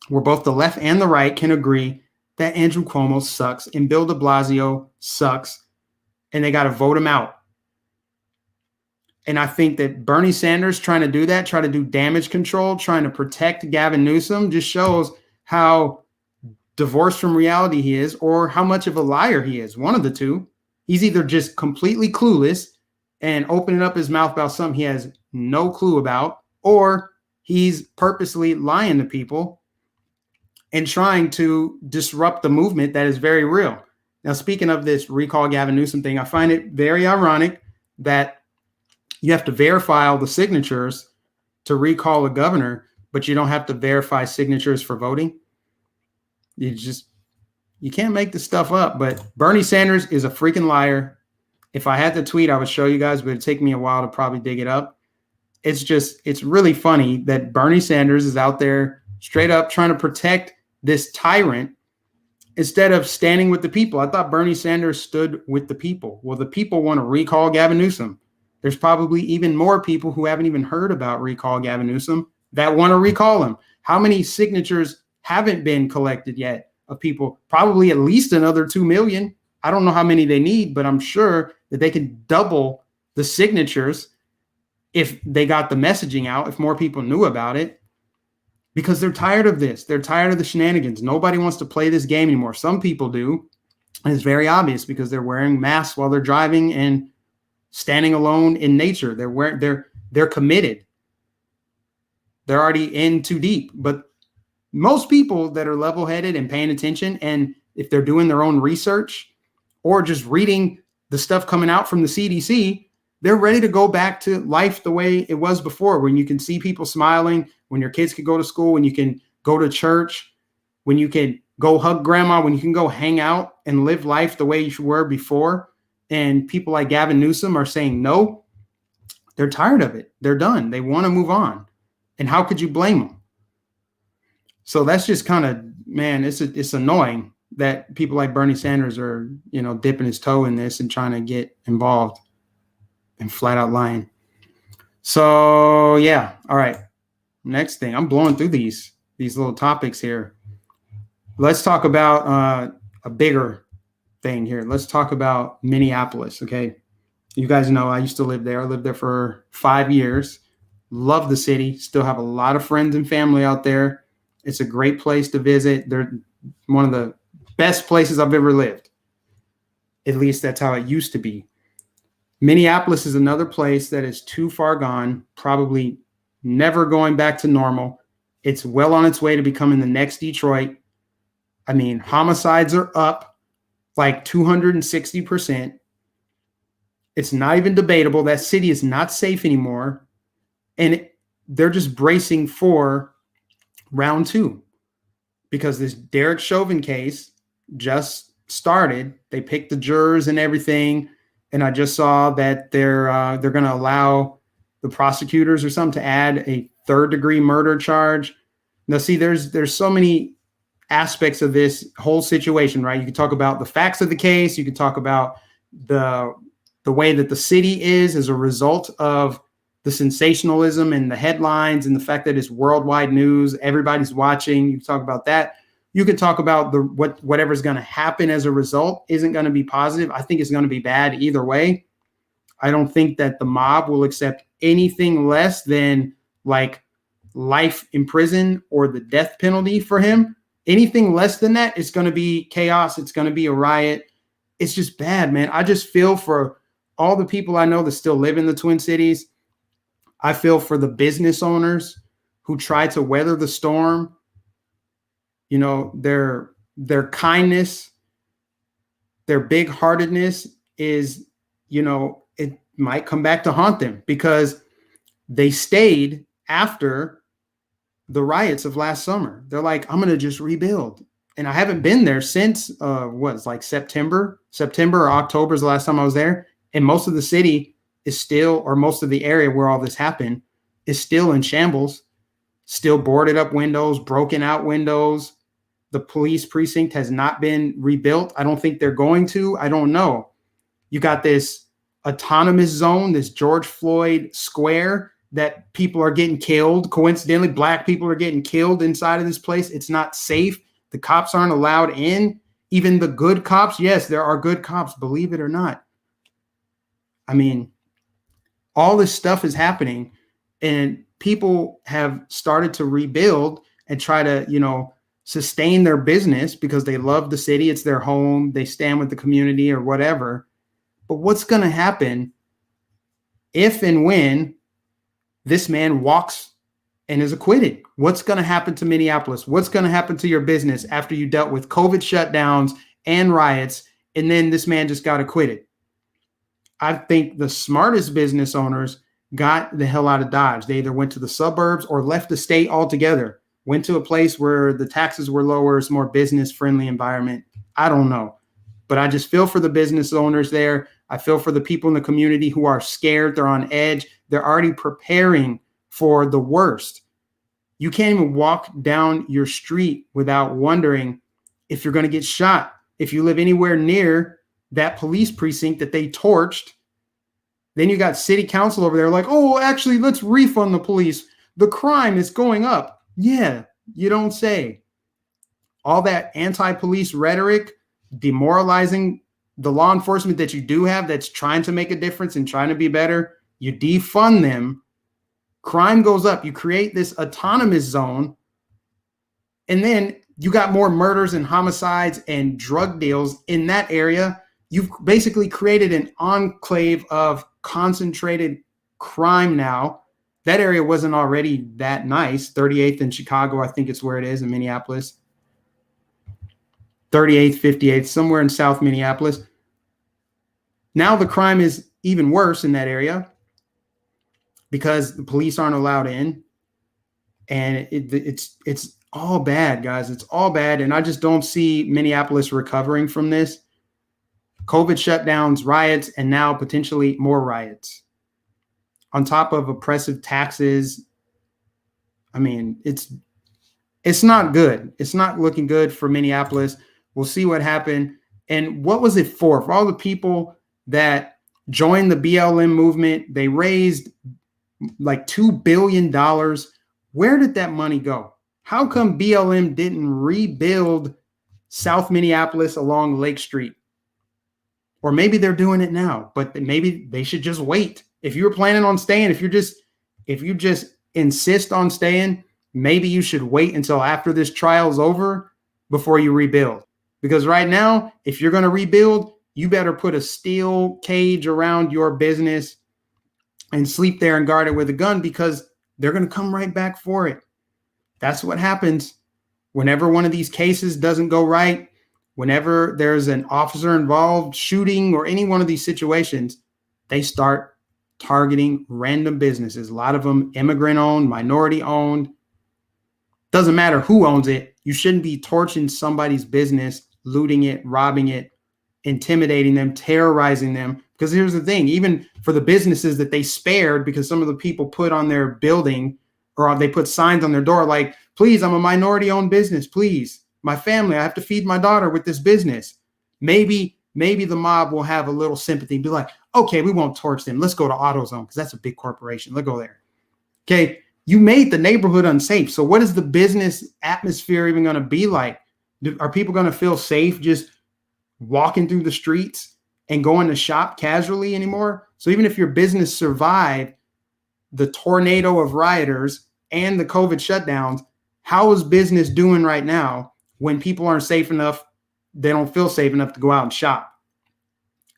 where both the left and the right can agree that Andrew Cuomo sucks and Bill de Blasio sucks, and they got to vote him out. And I think that Bernie Sanders trying to do that, try to do damage control, trying to protect Gavin Newsom, just shows how divorced from reality he is, or how much of a liar he is. One of the two. He's either just completely clueless and opening up his mouth about something he has no clue about, or he's purposely lying to people and trying to disrupt the movement that is very real. Now, speaking of this recall Gavin Newsom thing, I find it very ironic that you have to verify all the signatures to recall a governor, but you don't have to verify signatures for voting. You can't make this stuff up. But Bernie Sanders is a freaking liar. If I had the tweet, I would show you guys, but it'd take me a while to probably dig it up. It's really funny that Bernie Sanders is out there straight up trying to protect this tyrant instead of standing with the people. I thought Bernie Sanders stood with the people. Well, the people want to recall Gavin Newsom. There's probably even more people who haven't even heard about recall Gavin Newsom that want to recall him. How many signatures haven't been collected yet of people, probably at least another 2 million. I don't know how many they need, but I'm sure that they can double the signatures if they got the messaging out, if more people knew about it, because they're tired of this. They're tired of the shenanigans. Nobody wants to play this game anymore. Some people do. And it's very obvious because they're wearing masks while they're driving and standing alone in nature. They're committed. They're already in too deep. But most people that are level-headed and paying attention, and if they're doing their own research or just reading the stuff coming out from the CDC, they're ready to go back to life the way it was before, when you can see people smiling, when your kids can go to school, when you can go to church, when you can go hug grandma, when you can go hang out and live life the way you were before. And people like Gavin Newsom are saying no. They're tired of it. They're done. They want to move on. And how could you blame them? So that's just kind of, man, it's annoying that people like Bernie Sanders are, dipping his toe in this and trying to get involved and flat out lying. So yeah. All right. Next thing, I'm blowing through these little topics here. Let's talk about a bigger thing here. Let's talk about Minneapolis. Okay. You guys know I used to live there. I lived there for 5 years. Love the city. Still have a lot of friends and family out there. It's a great place to visit. They're one of the best places I've ever lived. At least that's how it used to be. Minneapolis is another place that is too far gone, probably never going back to normal. It's well on its way to becoming the next Detroit. I mean, homicides are up like 260%. It's not even debatable. That city is not safe anymore. And they're just bracing for round 2 because this Derek Chauvin case just started. They picked the jurors and everything. And I just saw that they're going to allow the prosecutors or something to add a 3rd-degree murder charge. Now, see, there's so many aspects of this whole situation, right? You can talk about the facts of the case. You can talk about the way that the city is as a result of the sensationalism and the headlines and the fact that it's worldwide news. Everybody's watching. You can talk about that. You can talk about whatever's going to happen as a result isn't going to be positive. I think it's going to be bad either way. I don't think that the mob will accept anything less than like life in prison or the death penalty for him. Anything less than that, it's going to be chaos. It's going to be a riot. It's just bad, man. I just feel for all the people I know that still live in the Twin Cities. I feel for the business owners who try to weather the storm. Their kindness, their big-heartedness is, it might come back to haunt them because they stayed after the riots of last summer. They're like, I'm going to just rebuild. And I haven't been there since, September or October is the last time I was there. And most of the city is still, or most of the area where all this happened is still in shambles, still boarded up windows, broken out windows. The police precinct has not been rebuilt. I don't think they're going to. I don't know. You got this autonomous zone, this George Floyd Square that people are getting killed. Coincidentally, Black people are getting killed inside of this place. It's not safe. The cops aren't allowed in. Even the good cops. Yes, there are good cops, believe it or not. I mean, all this stuff is happening and people have started to rebuild and try to, sustain their business because they love the city. It's their home. They stand with the community or whatever. But what's going to happen if and when this man walks and is acquitted? What's going to happen to Minneapolis? What's going to happen to your business after you dealt with COVID shutdowns and riots, and then this man just got acquitted? I think the smartest business owners got the hell out of Dodge. They either went to the suburbs or left the state altogether, went to a place where the taxes were lower, it's more business-friendly environment. I don't know. But I just feel for the business owners there. I feel for the people in the community who are scared. They're on edge. They're already preparing for the worst. You can't even walk down your street without wondering if you're going to get shot. If you live anywhere near that police precinct that they torched, then you got city council over there like, oh, actually, let's refund the police. The crime is going up. Yeah, you don't say. all that anti-police rhetoric, demoralizing the law enforcement that you do have that's trying to make a difference and trying to be better, you defund them, crime goes up, you create this autonomous zone, and then you got more murders and homicides and drug deals in that area. You've basically created an enclave of concentrated crime now. That area wasn't already that nice. 38th in Chicago, I think it's where it is, in Minneapolis. 38th, 58th, somewhere in South Minneapolis. Now the crime is even worse in that area because the police aren't allowed in. And it's all bad, guys. It's all bad. And I just don't see Minneapolis recovering from this. COVID shutdowns, riots, and now potentially more riots. On top of oppressive taxes. I mean, it's not good. It's not looking good for Minneapolis. We'll see what happened. And what was it for? For all the people that joined the BLM movement, they raised like $2 billion. Where did that money go? How come BLM didn't rebuild South Minneapolis along Lake Street? Or maybe they're doing it now, but maybe they should just wait. If you were planning on staying, if you just insist on staying, maybe you should wait until after this trial is over before you rebuild. Because right now, if you're going to rebuild, you better put a steel cage around your business and sleep there and guard it with a gun, because they're going to come right back for it. That's what happens whenever one of these cases doesn't go right, whenever there's an officer involved, shooting, or any one of these situations, they start targeting random businesses. A lot of them immigrant owned, minority owned. Doesn't matter who owns it. You shouldn't be torching somebody's business, looting it, robbing it, intimidating them, terrorizing them. Because here's the thing, even for the businesses that they spared, because some of the people put on their building or they put signs on their door like, please, I'm a minority owned business. Please, my family, I have to feed my daughter with this business. Maybe the mob will have a little sympathy and be like, okay, we won't torch them. Let's go to AutoZone because that's a big corporation. Let's go there. Okay, you made the neighborhood unsafe. So what is the business atmosphere even going to be like? Are people going to feel safe just walking through the streets and going to shop casually anymore? So even if your business survived the tornado of rioters and the COVID shutdowns, how is business doing right now when people aren't safe enough? They don't feel safe enough to go out and shop.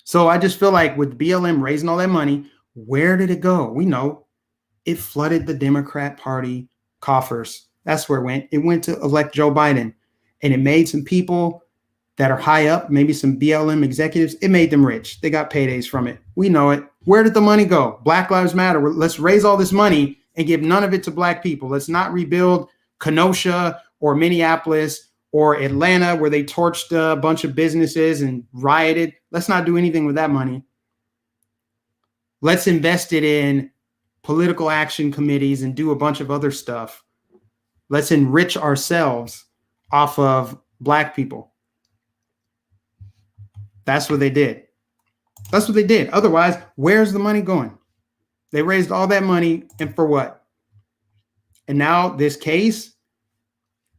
So I just feel like with BLM raising all that money, where did it go? We know it flooded the Democrat Party coffers. That's where it went. It went to elect Joe Biden, and it made some people that are high up, maybe some BLM executives, it made them rich. They got paydays from it. We know it. Where did the money go? Black Lives Matter. Let's raise all this money and give none of it to black people. Let's not rebuild Kenosha or Minneapolis or Atlanta, where they torched a bunch of businesses and rioted. Let's not do anything with that money. Let's invest it in political action committees and do a bunch of other stuff. Let's enrich ourselves off of black people. That's what they did. That's what they did. Otherwise, where's the money going? They raised all that money, and for what? And now this case,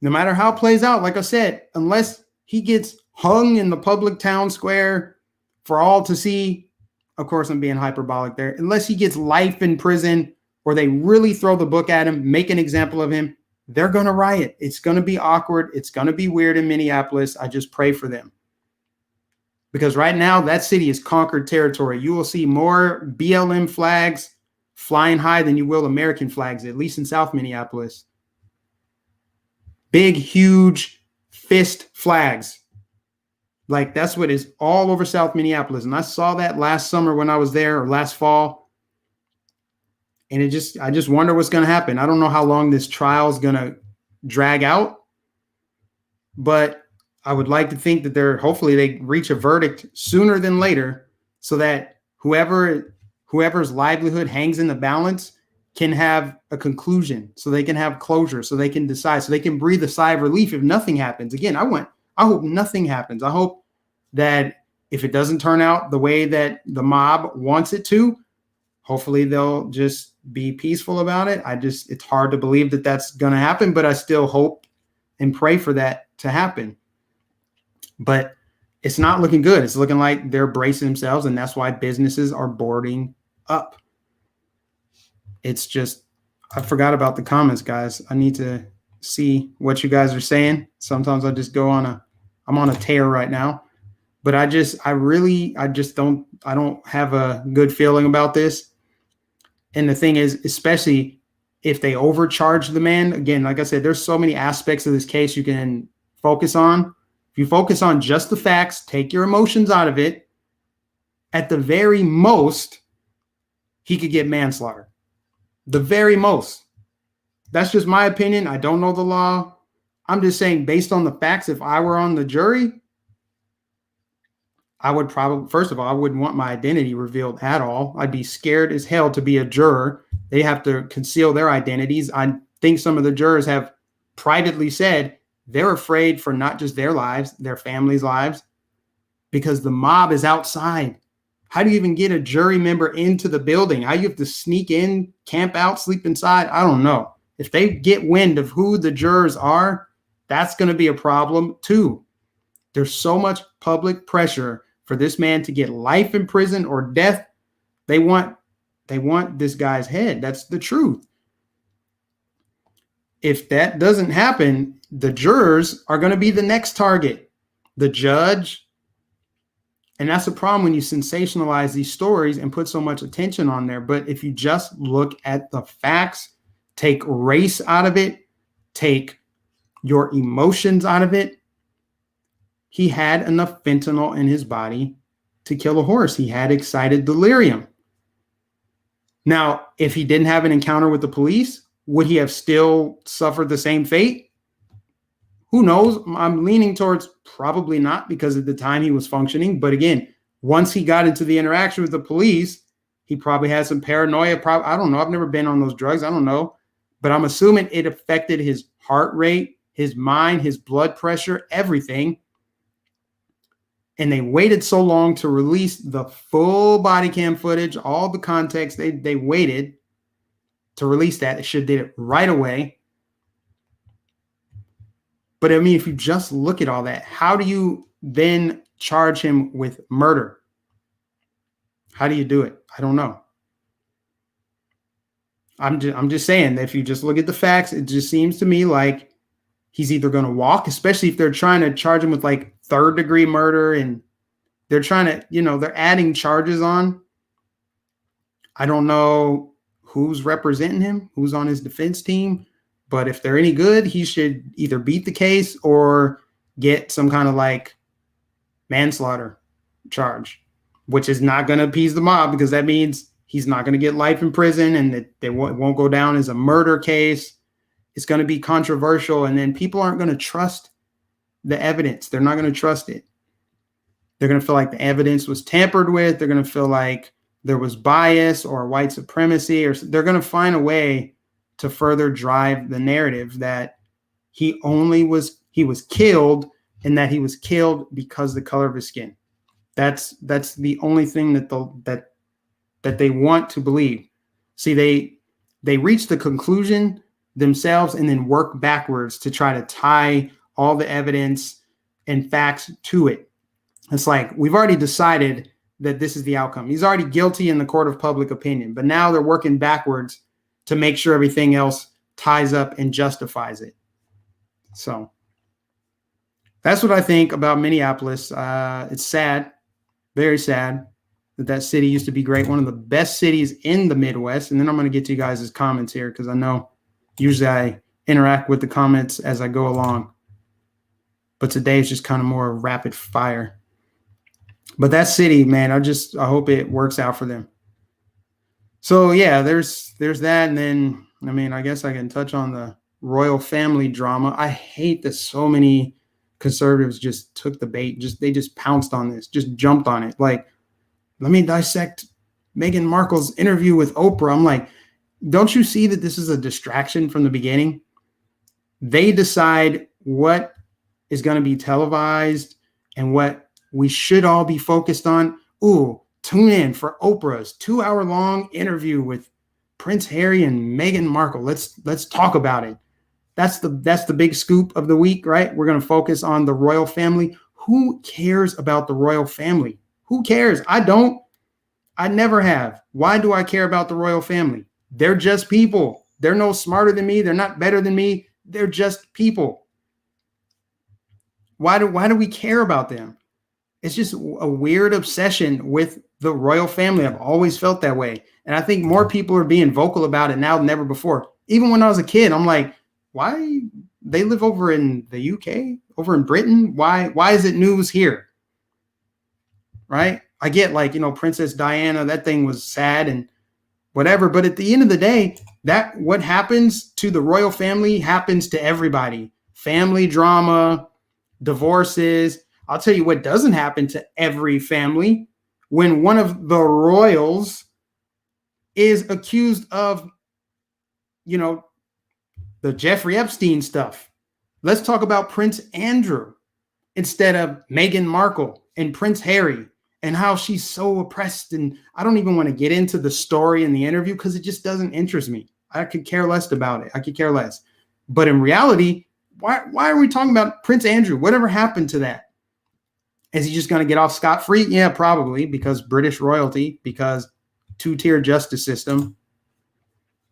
no matter how it plays out, like I said, unless he gets hung in the public town square for all to see, of course, I'm being hyperbolic there, unless he gets life in prison or they really throw the book at him, make an example of him, they're going to riot. It's going to be awkward. It's going to be weird in Minneapolis. I just pray for them. Because right now, that city is conquered territory. You will see more BLM flags flying high than you will American flags, at least in South Minneapolis. Big, huge fist flags. Like, that's what is all over South Minneapolis. And I saw that last summer when I was there, or last fall. And I just wonder what's going to happen. I don't know how long this trial is going to drag out, but I would like to think that hopefully they reach a verdict sooner than later, so that whoever's livelihood hangs in the balance can have a conclusion, so they can have closure, so they can decide, so they can breathe a sigh of relief if nothing happens. Again, I hope nothing happens. I hope that if it doesn't turn out the way that the mob wants it to, hopefully they'll just be peaceful about it. It's hard to believe that that's going to happen, but I still hope and pray for that to happen. But it's not looking good. It's looking like they're bracing themselves, and that's why businesses are boarding up. It's just, I forgot about the comments, guys. I need to see what you guys are saying. Sometimes I just I'm on a tear right now. But I don't have a good feeling about this. And the thing is, especially if they overcharge the man, again, like I said, there's so many aspects of this case you can focus on. If you focus on just the facts, take your emotions out of it, at the very most, he could get manslaughter. The very most. That's just my opinion. I don't know the law. I'm just saying, based on the facts, if I were on the jury, I would probably, first of all, I wouldn't want my identity revealed at all. I'd be scared as hell to be a juror. They have to conceal their identities. I think some of the jurors have privately said they're afraid for not just their lives, their families' lives, because the mob is outside. How do you even get a jury member into the building? How do you have to sneak in, camp out, sleep inside? I don't know. If they get wind of who the jurors are, that's going to be a problem too. There's so much public pressure for this man to get life in prison or death. They want this guy's head. That's the truth. If that doesn't happen, the jurors are going to be the next target. The judge. And that's the problem when you sensationalize these stories and put so much attention on there. But if you just look at the facts, take race out of it, take your emotions out of it, he had enough fentanyl in his body to kill a horse. He had excited delirium. Now, if he didn't have an encounter with the police, would he have still suffered the same fate? Who knows? I'm leaning towards probably not, because at the time he was functioning. But again, once he got into the interaction with the police, he probably had some paranoia. I don't know. I've never been on those drugs. I don't know. But I'm assuming it affected his heart rate, his mind, his blood pressure, everything. And they waited so long to release the full body cam footage, all the context. They waited to release that. They should have did it right away. But I mean, if you just look at all that, how do you then charge him with murder? How do you do it? I don't know. I'm just saying that if you just look at the facts, it just seems to me like he's either going to walk, especially if they're trying to charge him with like third-degree murder, and they're trying to, they're adding charges on. I don't know who's representing him, who's on his defense team, but if they're any good, he should either beat the case or get some kind of like manslaughter charge, which is not going to appease the mob, because that means he's not going to get life in prison, and that it won't go down as a murder case. It's going to be controversial, and then people aren't going to trust the evidence. They're not going to trust it. They're going to feel like the evidence was tampered with. They're going to feel like there was bias or white supremacy, or they're going to find a way to further drive the narrative that he was killed, and that he was killed because of the color of his skin. That's the only thing that they want to believe. See, they reach the conclusion themselves and then work backwards to try to tie all the evidence and facts to it. It's like, we've already decided that this is the outcome. He's already guilty in the court of public opinion, but now they're working backwards to make sure everything else ties up and justifies it. So that's what I think about Minneapolis. It's sad, very sad, that city used to be great, one of the best cities in the Midwest. And then I'm going to get to you guys' comments here, because I know usually I interact with the comments as I go along, but today is just kind of more rapid fire. But that city, man, I hope it works out for them. So yeah, there's that. And then, I mean, I guess I can touch on the royal family drama. I hate that so many conservatives just took the bait. They just pounced on this, just jumped on it. Like, let me dissect Meghan Markle's interview with Oprah. I'm like, don't you see that this is a distraction from the beginning? They decide what is going to be televised and what we should all be focused on. Ooh, tune in for Oprah's 2-hour-long interview with Prince Harry and Meghan Markle. Let's talk about it. That's the big scoop of the week, right? We're going to focus on the royal family. Who cares about the royal family? Who cares? I don't. I never have. Why do I care about the royal family? They're just people. They're no smarter than me. They're not better than me. They're just people. Why do we care about them? It's just a weird obsession with the royal family. I've always felt that way. And I think more people are being vocal about it now than ever before. Even when I was a kid, I'm like, why they live over in the UK, over in Britain? Why is it news here? Right? I get like, Princess Diana, that thing was sad and whatever. But at the end of the day, that what happens to the royal family happens to everybody. Family drama, divorces. I'll tell you what doesn't happen to every family: when one of the royals is accused of, the Jeffrey Epstein stuff. Let's talk about Prince Andrew instead of Meghan Markle and Prince Harry and how she's so oppressed. And I don't even want to get into the story in the interview because it just doesn't interest me. I could care less about it. I could care less. But in reality, why are we talking about Prince Andrew? Whatever happened to that? Is he just going to get off scot-free? Yeah, probably, because British royalty, because two-tier justice system.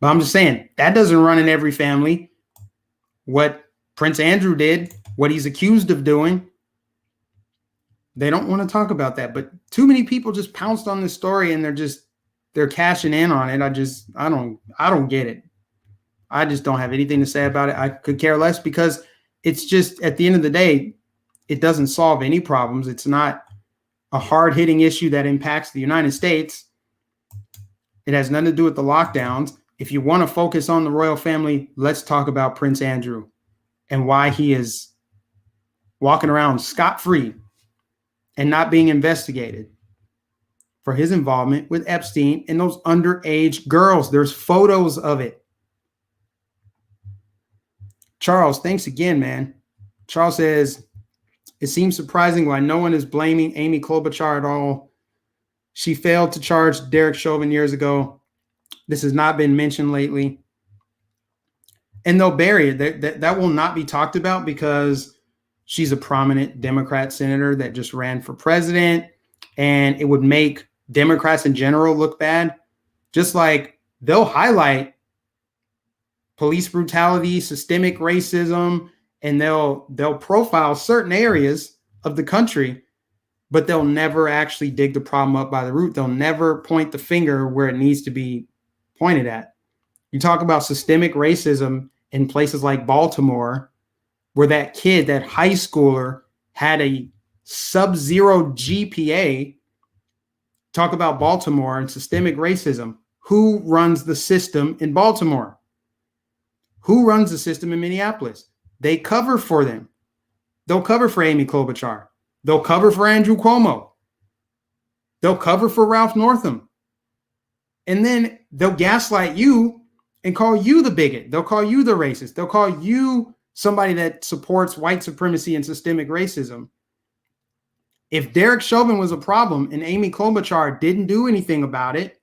But I'm just saying, that doesn't run in every family. What Prince Andrew did, what he's accused of doing, they don't want to talk about that. But too many people just pounced on this story and they're cashing in on it. I don't get it. I just don't have anything to say about it. I could care less because it's just, at the end of the day, it doesn't solve any problems. It's not a hard-hitting issue that impacts the United States. It has nothing to do with the lockdowns. If you want to focus on the royal family, let's talk about Prince Andrew and why he is walking around scot-free and not being investigated for his involvement with Epstein and those underage girls. There's photos of it. Charles, thanks again, man. Charles says, it seems surprising why no one is blaming Amy Klobuchar at all. She failed to charge Derek Chauvin years ago. This has not been mentioned lately. And they'll bury it. That will not be talked about because she's a prominent Democrat senator that just ran for president, and it would make Democrats in general look bad. Just like they'll highlight police brutality, systemic racism, and they'll profile certain areas of the country, but they'll never actually dig the problem up by the root. They'll never point the finger where it needs to be pointed at. You talk about systemic racism in places like Baltimore, where that kid, that high schooler, had a sub-zero GPA. Talk about Baltimore and systemic racism. Who runs the system in Baltimore? Who runs the system in Minneapolis? They cover for them. They'll cover for Amy Klobuchar. They'll cover for Andrew Cuomo. They'll cover for Ralph Northam. And then they'll gaslight you and call you the bigot. They'll call you the racist. They'll call you somebody that supports white supremacy and systemic racism. If Derek Chauvin was a problem and Amy Klobuchar didn't do anything about it,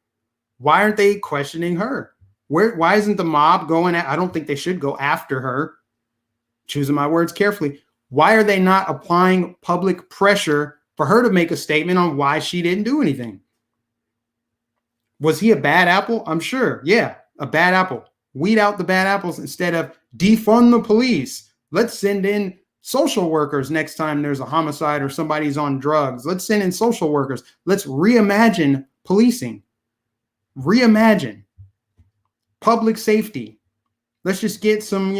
why aren't they questioning her? Why isn't the mob going I don't think they should go after her. Choosing my words carefully. Why are they not applying public pressure for her to make a statement on why she didn't do anything? Was he a bad apple? I'm sure. Yeah, a bad apple. Weed out the bad apples instead of defund the police. Let's send in social workers next time there's a homicide or somebody's on drugs. Let's send in social workers. Let's reimagine policing. Reimagine public safety. Let's just get some,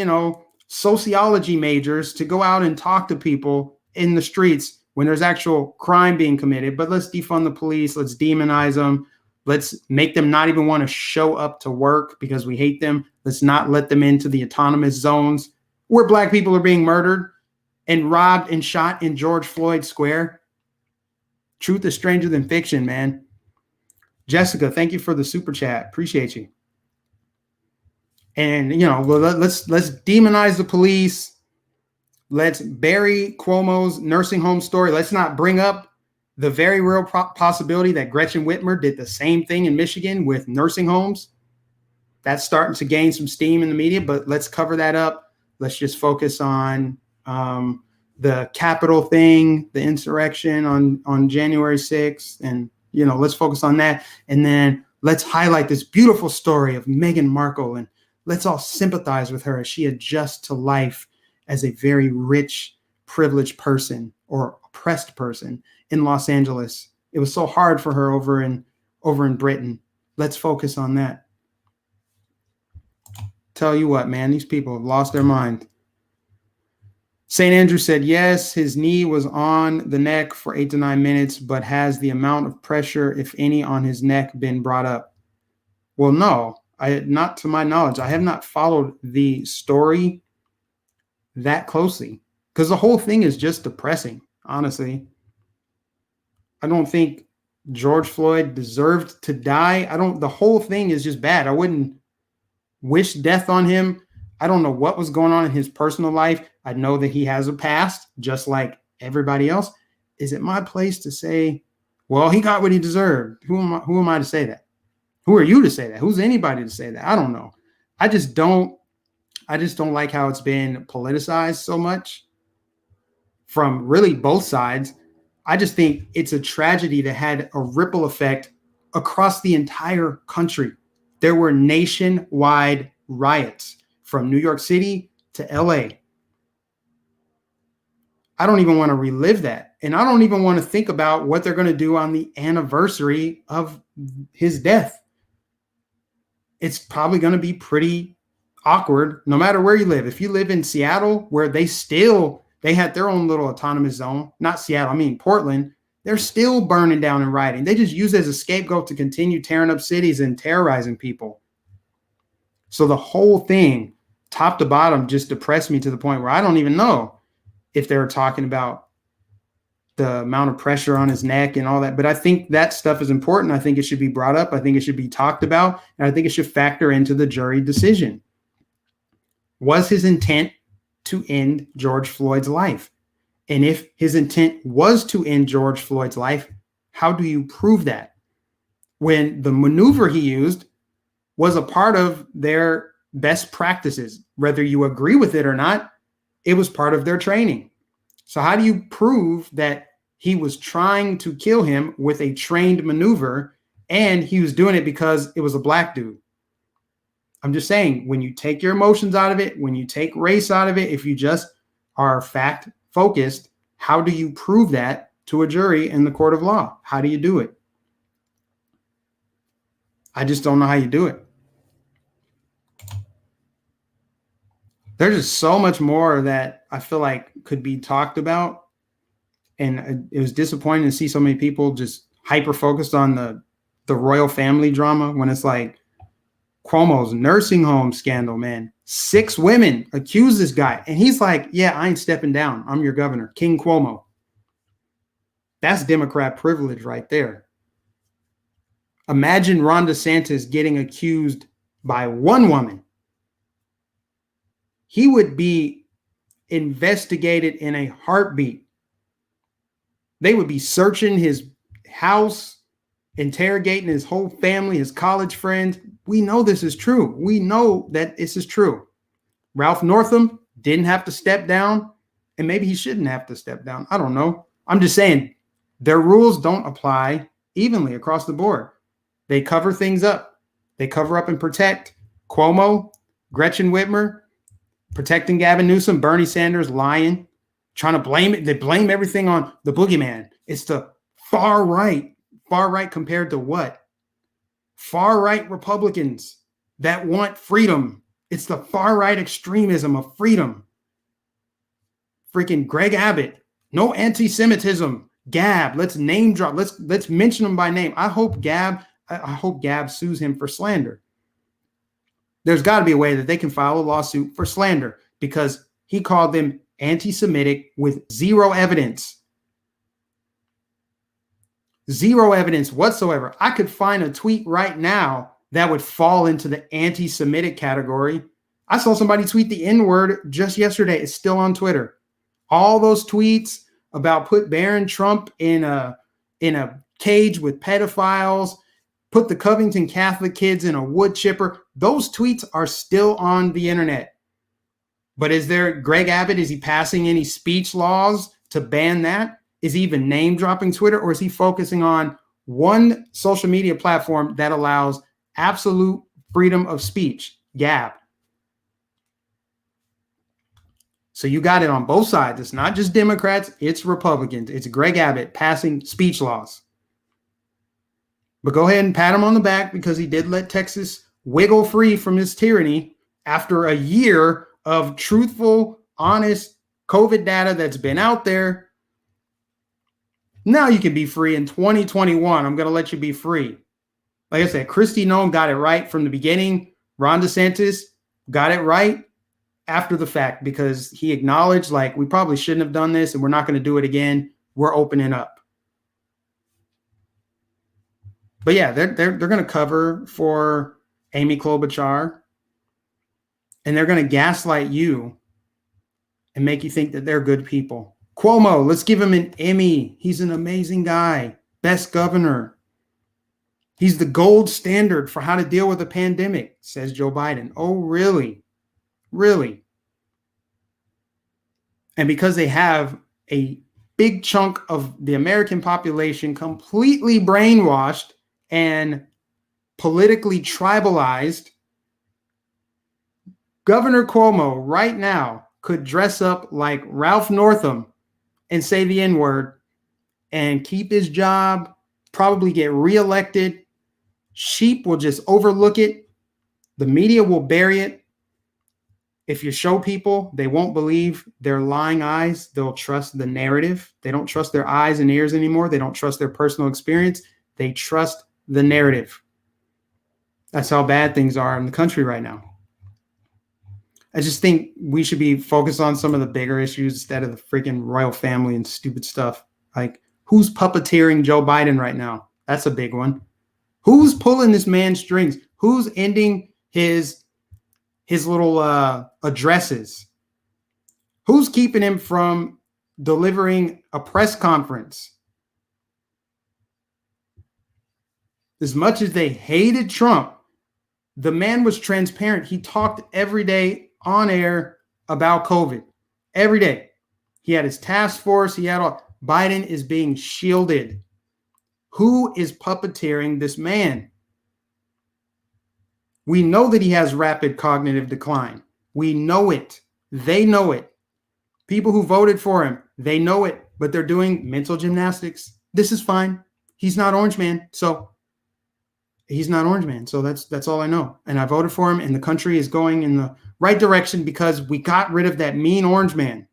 sociology majors to go out and talk to people in the streets when there's actual crime being committed. But let's defund the police. Let's demonize them. Let's make them not even want to show up to work because we hate them. Let's not let them into the autonomous zones where Black people are being murdered and robbed and shot in George Floyd Square. Truth is stranger than fiction, man. Jessica, thank you for the super chat. Appreciate you. And, let's demonize the police. Let's bury Cuomo's nursing home story. Let's not bring up the very real possibility that Gretchen Whitmer did the same thing in Michigan with nursing homes. That's starting to gain some steam in the media, but let's cover that up. Let's just focus on the Capitol thing, the insurrection on January 6th. And, let's focus on that. And then let's highlight this beautiful story of Meghan Markle, and let's all sympathize with her as she adjusts to life as a very rich, privileged person or oppressed person in Los Angeles. It was so hard for her over in Britain. Let's focus on that. Tell you what, man, these people have lost their mind. St. Andrew said, yes, his knee was on the neck for 8 to 9 minutes, but has the amount of pressure, if any, on his neck been brought up? Well, no, not to my knowledge. I have not followed the story that closely because the whole thing is just depressing, honestly. I don't think George Floyd deserved to die. The whole thing is just bad. I wouldn't wish death on him. I don't know what was going on in his personal life. I know that he has a past, just like everybody else. Is it my place to say, well, he got what he deserved? Who am I to say that? Who are you to say that? Who's anybody to say that? I don't know. I just don't like how it's been politicized so much from really both sides. I just think it's a tragedy that had a ripple effect across the entire country. There were nationwide riots from New York City to LA. I don't even want to relive that. And I don't even want to think about what they're going to do on the anniversary of his death. It's probably going to be pretty awkward no matter where you live. If you live in Seattle, where they had their own little autonomous zone, not Seattle, I mean Portland, they're still burning down and rioting. They just use it as a scapegoat to continue tearing up cities and terrorizing people. So the whole thing, top to bottom, just depressed me to the point where I don't even know if they were talking about the amount of pressure on his neck and all that. But I think that stuff is important. I think it should be brought up. I think it should be talked about. And I think it should factor into the jury decision. Was his intent to end George Floyd's life? And if his intent was to end George Floyd's life, how do you prove that? When the maneuver he used was a part of their best practices, whether you agree with it or not, it was part of their training. So how do you prove that he was trying to kill him with a trained maneuver and he was doing it because it was a black dude? I'm just saying, when you take your emotions out of it, when you take race out of it, if you just are fact focused, how do you prove that to a jury in the court of law? How do you do it? I just don't know how you do it. There's just so much more that I feel like could be talked about. And it was disappointing to see so many people just hyper focused on the royal family drama when it's like Cuomo's nursing home scandal, man. 6 women accuse this guy. And he's like, yeah, I ain't stepping down. I'm your governor, King Cuomo. That's Democrat privilege right there. Imagine Ron DeSantis getting accused by one woman. He would be investigated in a heartbeat. They would be searching his house, interrogating his whole family, his college friends. We know this is true. We know that this is true. Ralph Northam didn't have to step down, and maybe he shouldn't have to step down. I don't know. I'm just saying their rules don't apply evenly across the board. They cover things up. They cover up and protect. Cuomo, Gretchen Whitmer, protecting Gavin Newsom, Bernie Sanders lying, trying to blame it. They blame everything on the boogeyman. It's the far right compared to what? Far right Republicans that want freedom. It's the far right extremism of freedom. Freaking Greg Abbott, no anti-Semitism. Gab, let's name drop. Let's mention him by name. I hope Gab sues him for slander. There's got to be a way that they can file a lawsuit for slander because he called them anti-Semitic with zero evidence. Zero evidence whatsoever. I could find a tweet right now that would fall into the anti-Semitic category. I saw somebody tweet the N-word just yesterday. It's still on Twitter. All those tweets about put Barron Trump in a cage with pedophiles, put the Covington Catholic kids in a wood chipper. Those tweets are still on the internet. But is there Greg Abbott? Is he passing any speech laws to ban that? Is he even name dropping Twitter, or is he focusing on one social media platform that allows absolute freedom of speech? Gab. So you got it on both sides. It's not just Democrats, it's Republicans. It's Greg Abbott passing speech laws. But go ahead and pat him on the back because he did let Texas wiggle free from his tyranny after a year of truthful, honest COVID data that's been out there. Now you can be free in 2021. I'm going to let you be free. Like I said, Kristi Noem got it right from the beginning. Ron DeSantis got it right after the fact because he acknowledged, like, we probably shouldn't have done this and we're not going to do it again. We're opening up. But yeah, they're going to cover for Amy Klobuchar, and they're going to gaslight you and make you think that they're good people. Cuomo, let's give him an Emmy. He's an amazing guy. Best governor. He's the gold standard for how to deal with a pandemic, says Joe Biden. Oh, really? Really? And because they have a big chunk of the American population completely brainwashed and politically tribalized, Governor Cuomo right now could dress up like Ralph Northam and say the N-word and keep his job, probably get reelected. Sheep will just overlook it. The media will bury it. If you show people, they won't believe their lying eyes. They'll trust the narrative. They don't trust their eyes and ears anymore. They don't trust their personal experience. They trust the narrative. That's how bad things are in the country right now. I just think we should be focused on some of the bigger issues instead of the freaking royal family and stupid stuff. Like, who's puppeteering Joe Biden right now? That's a big one. Who's pulling this man's strings? Who's ending his little addresses? Who's keeping him from delivering a press conference? As much as they hated Trump, the man was transparent. He talked every day on air about COVID. Every day. He had his task force. He had all. Biden is being shielded. Who is puppeteering this man? We know that he has rapid cognitive decline. We know it. They know it. People who voted for him, they know it, but they're doing mental gymnastics. This is fine. He's not Orange Man. So he's not Orange Man. So that's all I know. And I voted for him, and the country is going in the right direction because we got rid of that mean Orange Man.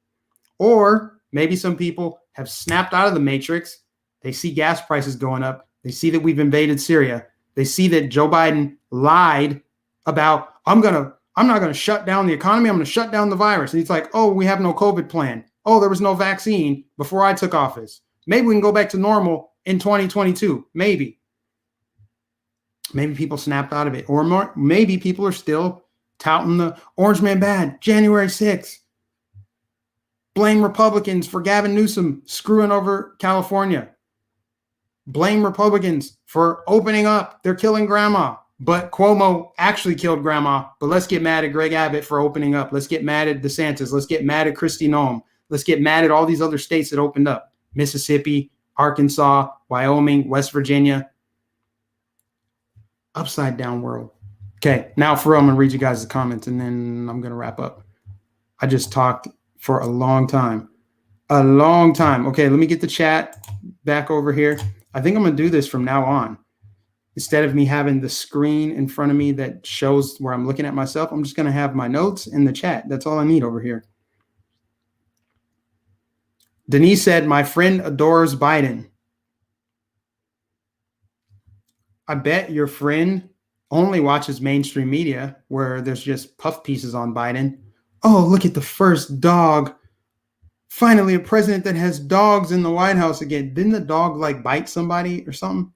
Or maybe some people have snapped out of the matrix. They see gas prices going up. They see that we've invaded Syria. They see that Joe Biden lied about, I'm not going to shut down the economy. I'm going to shut down the virus. And he's like, oh, we have no COVID plan. Oh, there was no vaccine before I took office. Maybe we can go back to normal in 2022. Maybe people snapped out of it. Or more, maybe people are still touting the Orange Man bad. January 6th. Blame Republicans for Gavin Newsom screwing over California. Blame Republicans for opening up. They're killing grandma. But Cuomo actually killed grandma. But let's get mad at Greg Abbott for opening up. Let's get mad at DeSantis. Let's get mad at Kristi Noem. Let's get mad at all these other states that opened up. Mississippi, Arkansas, Wyoming, West Virginia. Upside down world. Okay, now for real, I'm going to read you guys the comments and then I'm going to wrap up. I just talked for a long time. A long time. Okay, let me get the chat back over here. I think I'm going to do this from now on. Instead of me having the screen in front of me that shows where I'm looking at myself, I'm just going to have my notes in the chat. That's all I need over here. Denise said, my friend adores Biden. I bet your friend only watches mainstream media where there's just puff pieces on Biden. Oh, look at the first dog. Finally, a president that has dogs in the White House again. Didn't the dog like bite somebody or something?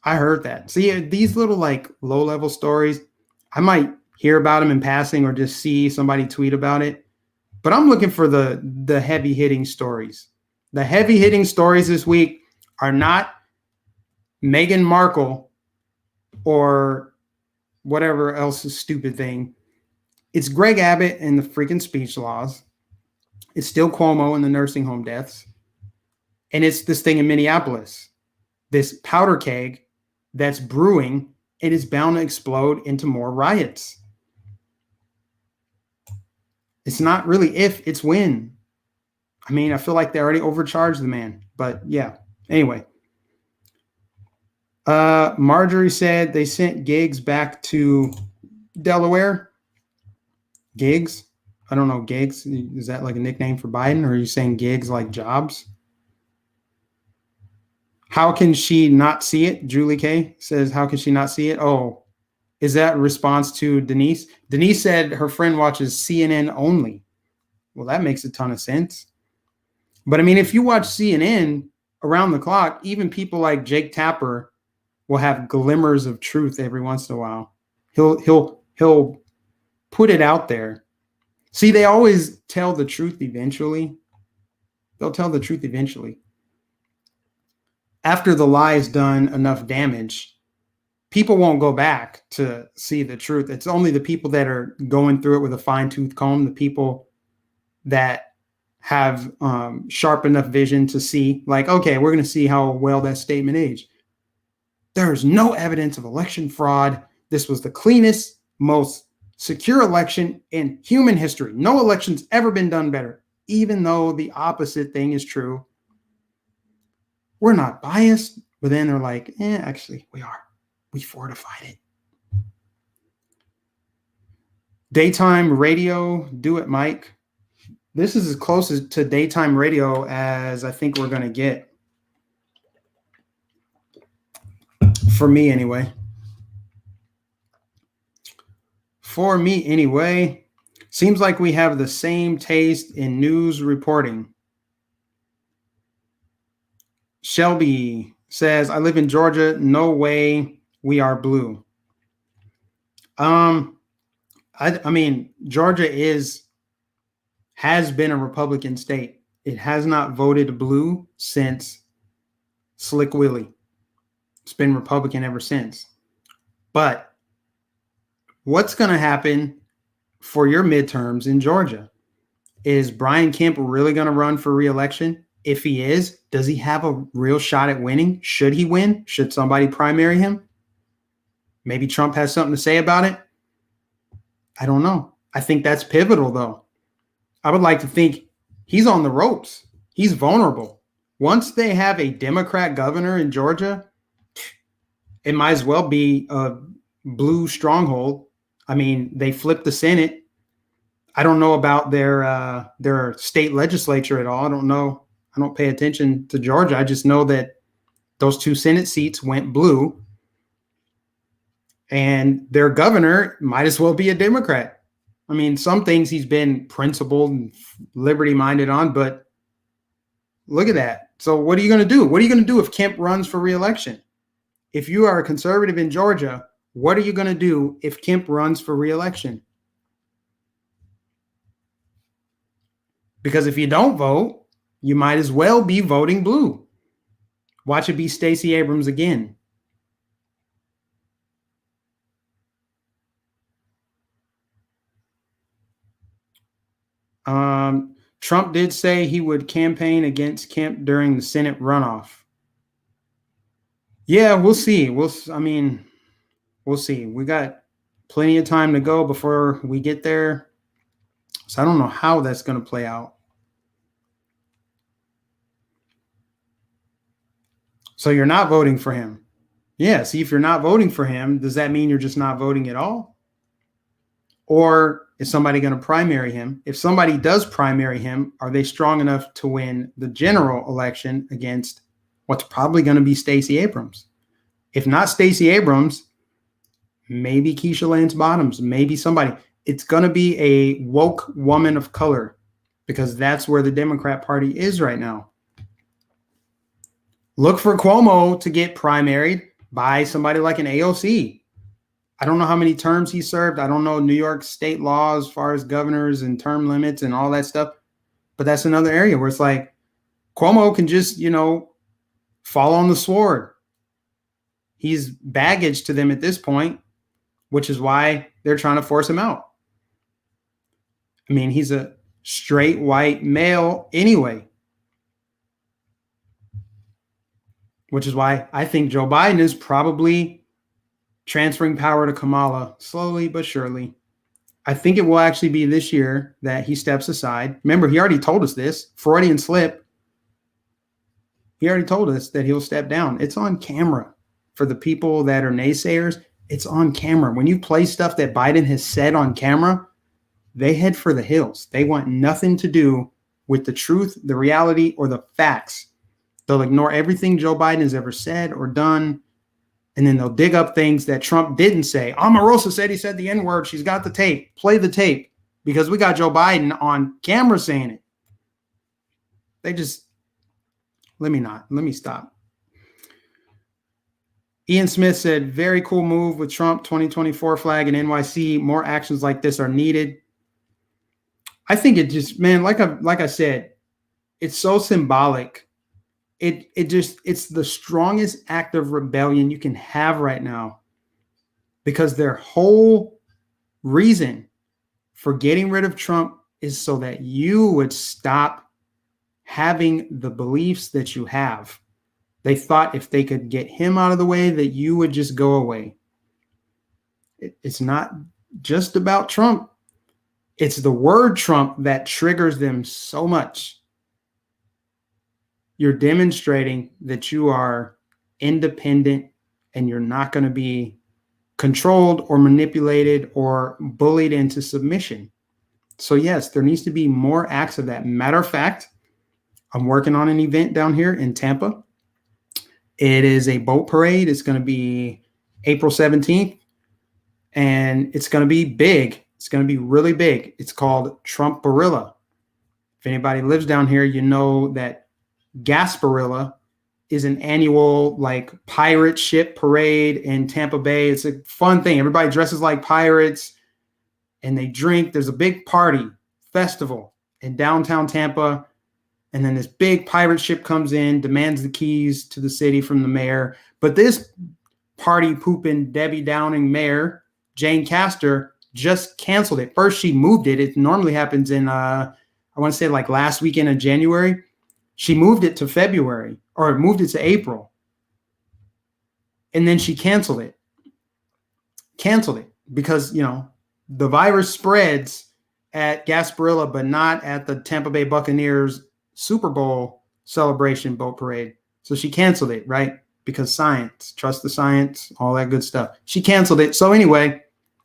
I heard that. See, these little like low-level stories, I might hear about them in passing or just see somebody tweet about it. But I'm looking for the heavy-hitting stories. The heavy-hitting stories this week are not Meghan Markle or whatever else is stupid thing. It's Greg Abbott and the freaking speech laws. It's still Cuomo and the nursing home deaths. And it's this thing in Minneapolis, this powder keg that's brewing and is bound to explode into more riots. It's not really if, it's when. I mean, I feel like they already overcharged the man, but yeah. Anyway, Marjorie said they sent gigs back to Delaware. Gigs? I don't know. Gigs? Is that like a nickname for Biden? Or are you saying gigs like jobs? How can she not see it? Julie K says, how can she not see it? Oh, is that a response to Denise? Denise said her friend watches CNN only. Well, that makes a ton of sense. But I mean, if you watch CNN around the clock, even people like Jake Tapper will have glimmers of truth every once in a while. He'll put it out there. See, they always tell the truth eventually. They'll tell the truth eventually. After the lie has done enough damage, people won't go back to see the truth. It's only the people that are going through it with a fine-tooth comb, the people that have sharp enough vision to see, like, okay, we're going to see how well that statement aged. There's no evidence of election fraud. This was the cleanest, most secure election in human history. No election's ever been done better, even though the opposite thing is true. We're not biased, but then they're like, actually, we are. We fortified it. Daytime radio, do it, Mike. This is as close to daytime radio as I think we're going to get. For me, anyway. For me, anyway. Seems like we have the same taste in news reporting. Shelby says, I live in Georgia. No way we are blue. I mean, Georgia has been a Republican state. It has not voted blue since Slick Willie. It's been Republican ever since. But what's going to happen for your midterms in Georgia? Is Brian Kemp really going to run for re-election? If he is, does he have a real shot at winning? Should he win? Should somebody primary him? Maybe Trump has something to say about it. I don't know. I think that's pivotal, though. I would like to think he's on the ropes. He's vulnerable. Once they have a Democrat governor in Georgia, it might as well be a blue stronghold. I mean, they flipped the Senate. I don't know about their state legislature at all. I don't know. I don't pay attention to Georgia. I just know that those 2 Senate seats went blue. And their governor might as well be a Democrat. I mean, some things he's been principled and liberty-minded on, but look at that. So what are you going to do? What are you going to do if Kemp runs for re-election? If you are a conservative in Georgia, what are you going to do if Kemp runs for re-election? Because if you don't vote, you might as well be voting blue. Watch it be Stacey Abrams again. Trump did say he would campaign against Kemp during the Senate runoff. Yeah, we'll see. We'll see. We got plenty of time to go before we get there. So I don't know how that's going to play out. So you're not voting for him. Yeah, see, if you're not voting for him, does that mean you're just not voting at all? Or is somebody going to primary him? If somebody does primary him, are they strong enough to win the general election against what's probably going to be Stacey Abrams? If not Stacey Abrams, maybe Keisha Lance Bottoms, maybe somebody. It's going to be a woke woman of color because that's where the Democrat Party is right now. Look for Cuomo to get primaried by somebody like an AOC. I don't know how many terms he served. I don't know New York state law as far as governors and term limits and all that stuff. But that's another area where it's like Cuomo can just, fall on the sword. He's baggage to them at this point, which is why they're trying to force him out. I mean, he's a straight white male anyway, which is why I think Joe Biden is probably transferring power to Kamala slowly but surely. I think it will actually be this year that he steps aside. Remember, he already told us this, Freudian slip. He already told us that he'll step down. It's on camera. For the people that are naysayers, it's on camera. When you play stuff that Biden has said on camera, they head for the hills. They want nothing to do with the truth, the reality, or the facts. They'll ignore everything Joe Biden has ever said or done, and then they'll dig up things that Trump didn't say. Omarosa said he said the N-word. She's got the tape. Play the tape, because we got Joe Biden on camera saying it. They just, let me stop. Ian Smith said, very cool move with Trump 2024 flag and NYC. More actions like this are needed. I think it just, man, like I said, it's so symbolic. It's the strongest act of rebellion you can have right now, because their whole reason for getting rid of Trump is so that you would stop having the beliefs that you have. They thought if they could get him out of the way, that you would just go away. It's not just about Trump. It's the word Trump that triggers them so much. You're demonstrating that you are independent and you're not going to be controlled or manipulated or bullied into submission. So yes, there needs to be more acts of that. Matter of fact, I'm working on an event down here in Tampa. It is a boat parade. It's going to be April 17th, and it's going to be big. It's going to be really big. It's called Trump-Barilla. If anybody lives down here, you know that Gasparilla is an annual like pirate ship parade in Tampa Bay. It's a fun thing. Everybody dresses like pirates and they drink. There's a big party festival in downtown Tampa. And then this big pirate ship comes in, demands the keys to the city from the mayor. But this party pooping Debbie Downing mayor, Jane Castor, just canceled it. First, she moved it. It normally happens in, I want to say like last weekend of January. She moved it to February, or moved it to April. And then she canceled it. Canceled it because, you know, the virus spreads at Gasparilla, but not at the Tampa Bay Buccaneers Super Bowl celebration boat parade. So she canceled it, right? Because science, trust the science, all that good stuff. She canceled it. So anyway,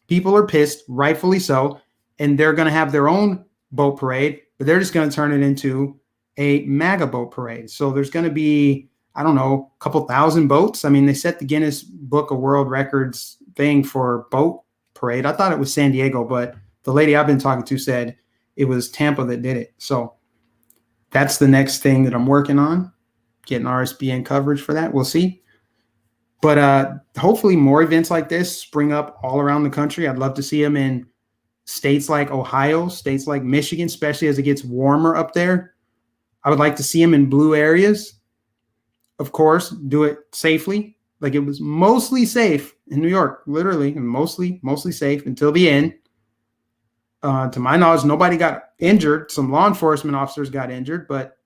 people are pissed, rightfully so, and they're going to have their own boat parade, but they're just going to turn it into a MAGA boat parade. So there's going to be, I don't know, a couple thousand boats. I mean, they set the Guinness Book of World Records thing for boat parade. I thought it was San Diego, but the lady I've been talking to said it was Tampa that did it. So that's the next thing that I'm working on, getting RSBN coverage for that. We'll see. But hopefully more events like this spring up all around the country. I'd love to see them in states like Ohio, states like Michigan, especially as it gets warmer up there. I would like to see them in blue areas. Of course, do it safely. Like it was mostly safe in New York, literally, and mostly safe until the end. To my knowledge, nobody got injured. Some law enforcement officers got injured, but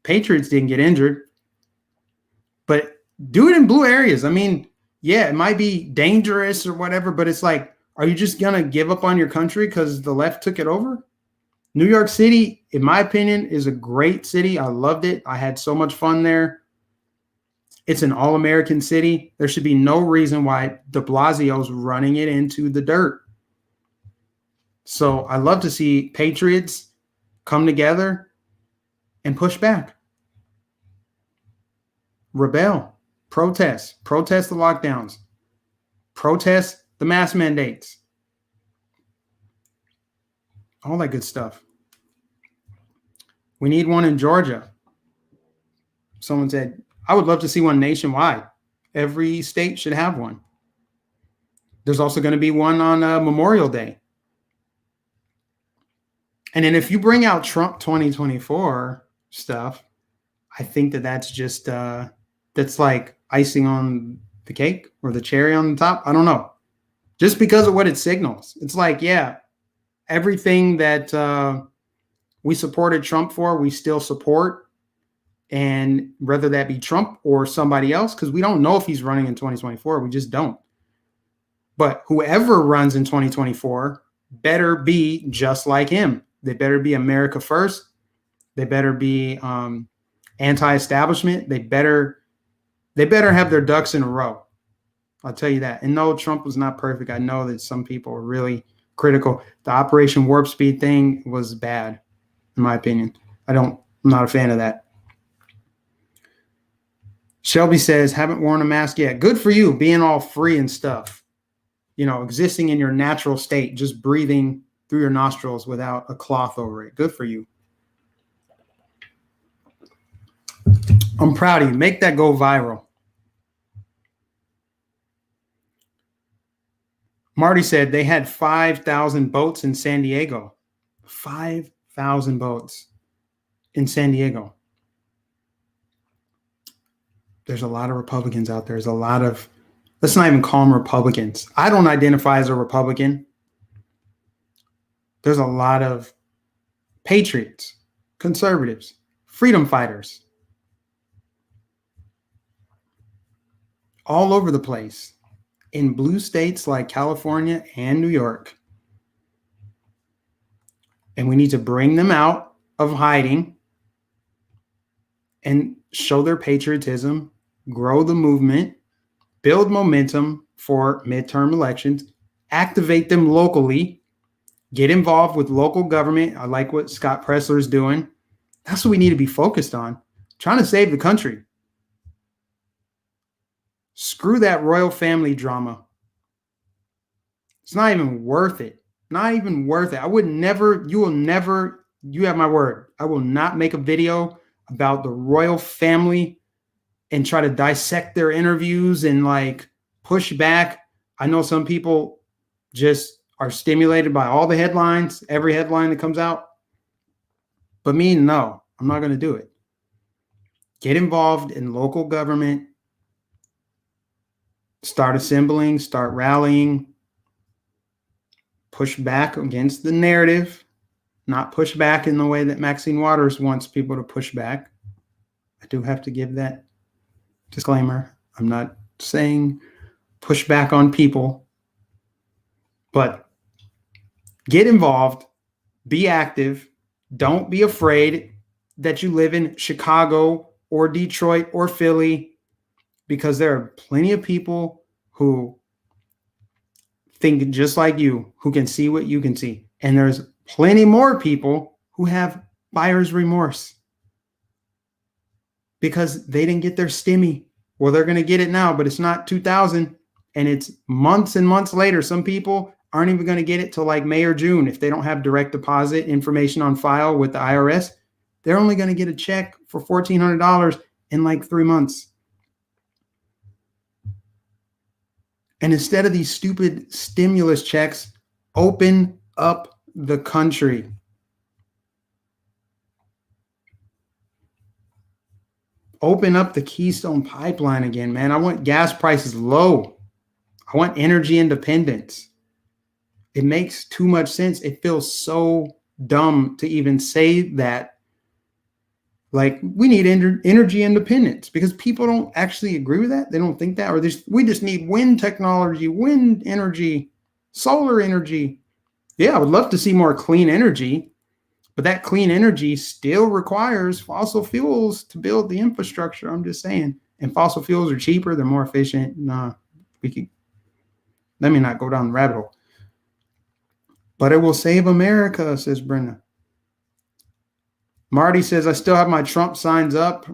patriots didn't get injured. But do it in blue areas. I mean, yeah, it might be dangerous or whatever, but it's like, are you just going to give up on your country because the left took it over? New York City, in my opinion, is a great city. I loved it. I had so much fun there. It's an all-American city. There should be no reason why de Blasio's running it into the dirt. So I love to see patriots come together and push back. Rebel, protest the lockdowns, protest the mask mandates, all that good stuff. We need one in Georgia. Someone said, I would love to see one nationwide. Every state should have one. There's also going to be one on Memorial Day. And then if you bring out Trump 2024 stuff, I think that's just, that's like icing on the cake or the cherry on the top. I don't know. Just because of what it signals. It's like, yeah, everything that we supported Trump for, we still support. And whether that be Trump or somebody else, because we don't know if he's running in 2024, we just don't. But whoever runs in 2024 better be just like him. They better be America first. They better be anti-establishment. They better have their ducks in a row. I'll tell you that. And no, Trump was not perfect. I know that some people are really critical. The Operation Warp Speed thing was bad, in my opinion. I'm not a fan of that. Shelby says, haven't worn a mask yet. Good for you, being all free and stuff. You know, existing in your natural state, just breathing through your nostrils without a cloth over it. Good for you. I'm proud of you. Make that go viral. Marty said they had 5,000 boats in San Diego. 5,000 boats in San Diego. There's a lot of Republicans out there. There's a lot of, let's not even call them Republicans. I don't identify as a Republican. There's a lot of patriots, conservatives, freedom fighters, all over the place in blue states like California and New York. And we need to bring them out of hiding and show their patriotism, grow the movement, build momentum for midterm elections, activate them locally, get involved with local government. I like what Scott Pressler is doing. That's what we need to be focused on, trying to save the country. Screw that royal family drama. It's not even worth it. Not even worth it. I would never, you have my word. I will not make a video about the royal family and try to dissect their interviews and like push back. I know some people just are stimulated by all the headlines, every headline that comes out. But me, no, I'm not going to do it. Get involved in local government. Start assembling, start rallying. Push back against the narrative. Not push back in the way that Maxine Waters wants people to push back. I do have to give that disclaimer. I'm not saying push back on people, but get involved, be active. Don't be afraid that you live in Chicago or Detroit or Philly, because there are plenty of people who think just like you, who can see what you can see. And there's plenty more people who have buyer's remorse because they didn't get their stimmy. Well, they're going to get it now, but it's not 2000 and it's months and months later. Some people aren't even going to get it till like May or June. If they don't have direct deposit information on file with the IRS, they're only going to get a check for $1,400 in like 3 months. And instead of these stupid stimulus checks, open up the country. Open up the Keystone Pipeline again, man. I want gas prices low. I want energy independence. It makes too much sense. It feels so dumb to even say that. Like, we need energy independence because people don't actually agree with that. They don't think that, or we just need wind technology, wind energy, solar energy. Yeah, I would love to see more clean energy, but that clean energy still requires fossil fuels to build the infrastructure. I'm just saying. And fossil fuels are cheaper. They're more efficient. Let me not go down the rabbit hole. But it will save America, says Brenda. Marty says, I still have my Trump signs up.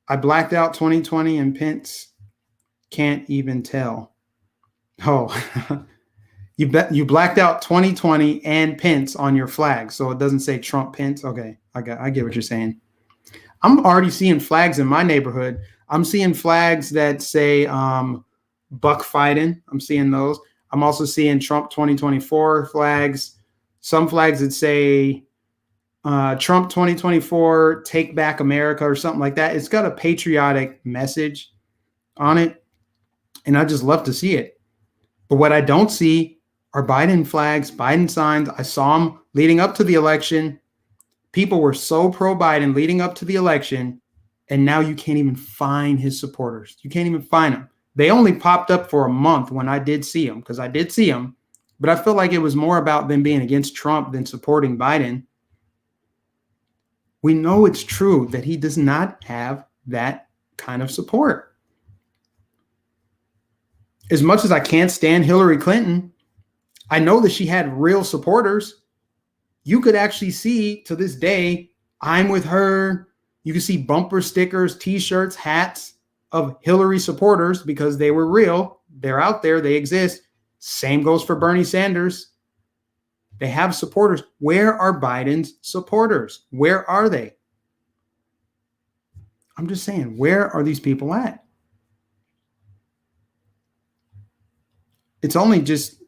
I blacked out 2020 and Pence can't even tell. Oh, you blacked out 2020 and Pence on your flag. So it doesn't say Trump Pence. Okay, I get what you're saying. I'm already seeing flags in my neighborhood. I'm seeing flags that say buck fighting. I'm seeing those. I'm also seeing Trump 2024 flags. Some flags that say Trump 2024, take back America or something like that. It's got a patriotic message on it. And I just love to see it. But what I don't see are Biden flags, Biden signs. I saw them leading up to the election. People were so pro-Biden leading up to the election, and now you can't even find his supporters. You can't even find them. They only popped up for a month when I did see them, because I did see them, but I feel like it was more about them being against Trump than supporting Biden. We know it's true that he does not have that kind of support. As much as I can't stand Hillary Clinton, I know that she had real supporters. You could actually see to this day, I'm with her. You can see bumper stickers, t-shirts, hats of Hillary supporters because they were real. They're out there. They exist. Same goes for Bernie Sanders. They have supporters. Where are Biden's supporters? Where are they? I'm just saying, where are these people at? It's only just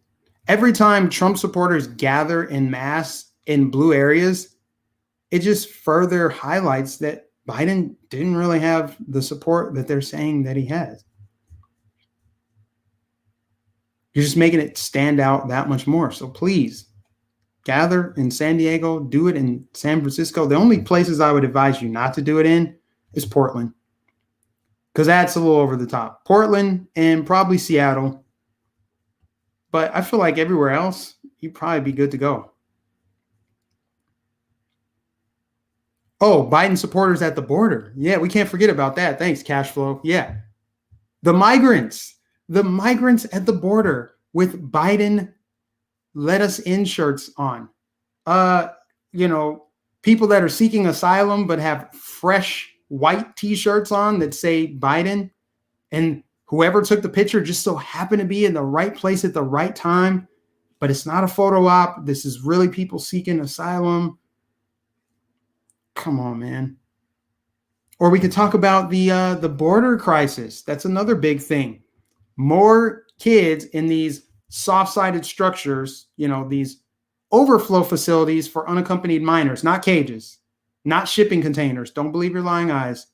every time Trump supporters gather en masse in blue areas, it just further highlights that Biden didn't really have the support that they're saying that he has. You're just making it stand out that much more. So please gather in San Diego, do it in San Francisco. The only places I would advise you not to do it in is Portland, because that's a little over the top. Portland and probably Seattle. But I feel like everywhere else, you'd probably be good to go. Oh, Biden supporters at the border. Yeah, we can't forget about that. Thanks, cash flow. Yeah. The migrants at the border with Biden let us in shirts on. People that are seeking asylum but have fresh white t-shirts on that say Biden, and whoever took the picture just so happened to be in the right place at the right time, but it's not a photo op. This is really people seeking asylum. Come on, man. Or we could talk about the border crisis. That's another big thing. More kids in these soft-sided structures, these overflow facilities for unaccompanied minors, not cages, not shipping containers. Don't believe your lying eyes.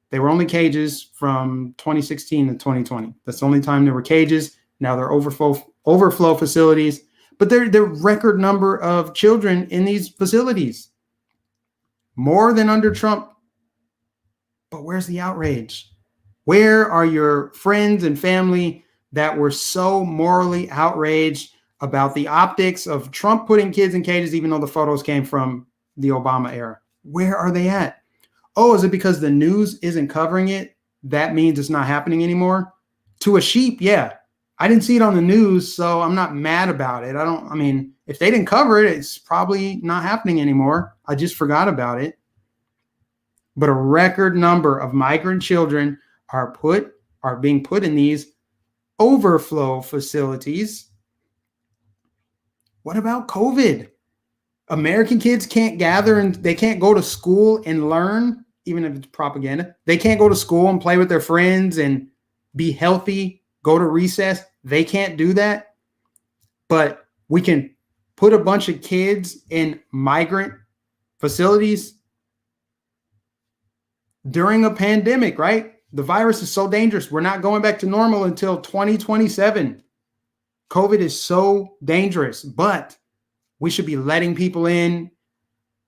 They were only cages from 2016 to 2020. That's the only time there were cages. Now they're overflow facilities, but they're record number of children in these facilities. More than under Trump. But where's the outrage? Where are your friends and family that were so morally outraged about the optics of Trump putting kids in cages, even though the photos came from the Obama era? Where are they at? Oh, is it because the news isn't covering it? That means it's not happening anymore? To a sheep, yeah. I didn't see it on the news, so I'm not mad about it. If they didn't cover it, it's probably not happening anymore. I just forgot about it. But a record number of migrant children are being put in these overflow facilities. What about COVID? American kids can't gather and they can't go to school and learn, even if it's propaganda. They can't go to school and play with their friends and be healthy, go to recess. They can't do that. But we can put a bunch of kids in migrant facilities during a pandemic, right? The virus is so dangerous. We're not going back to normal until 2027. COVID is so dangerous, but we should be letting people in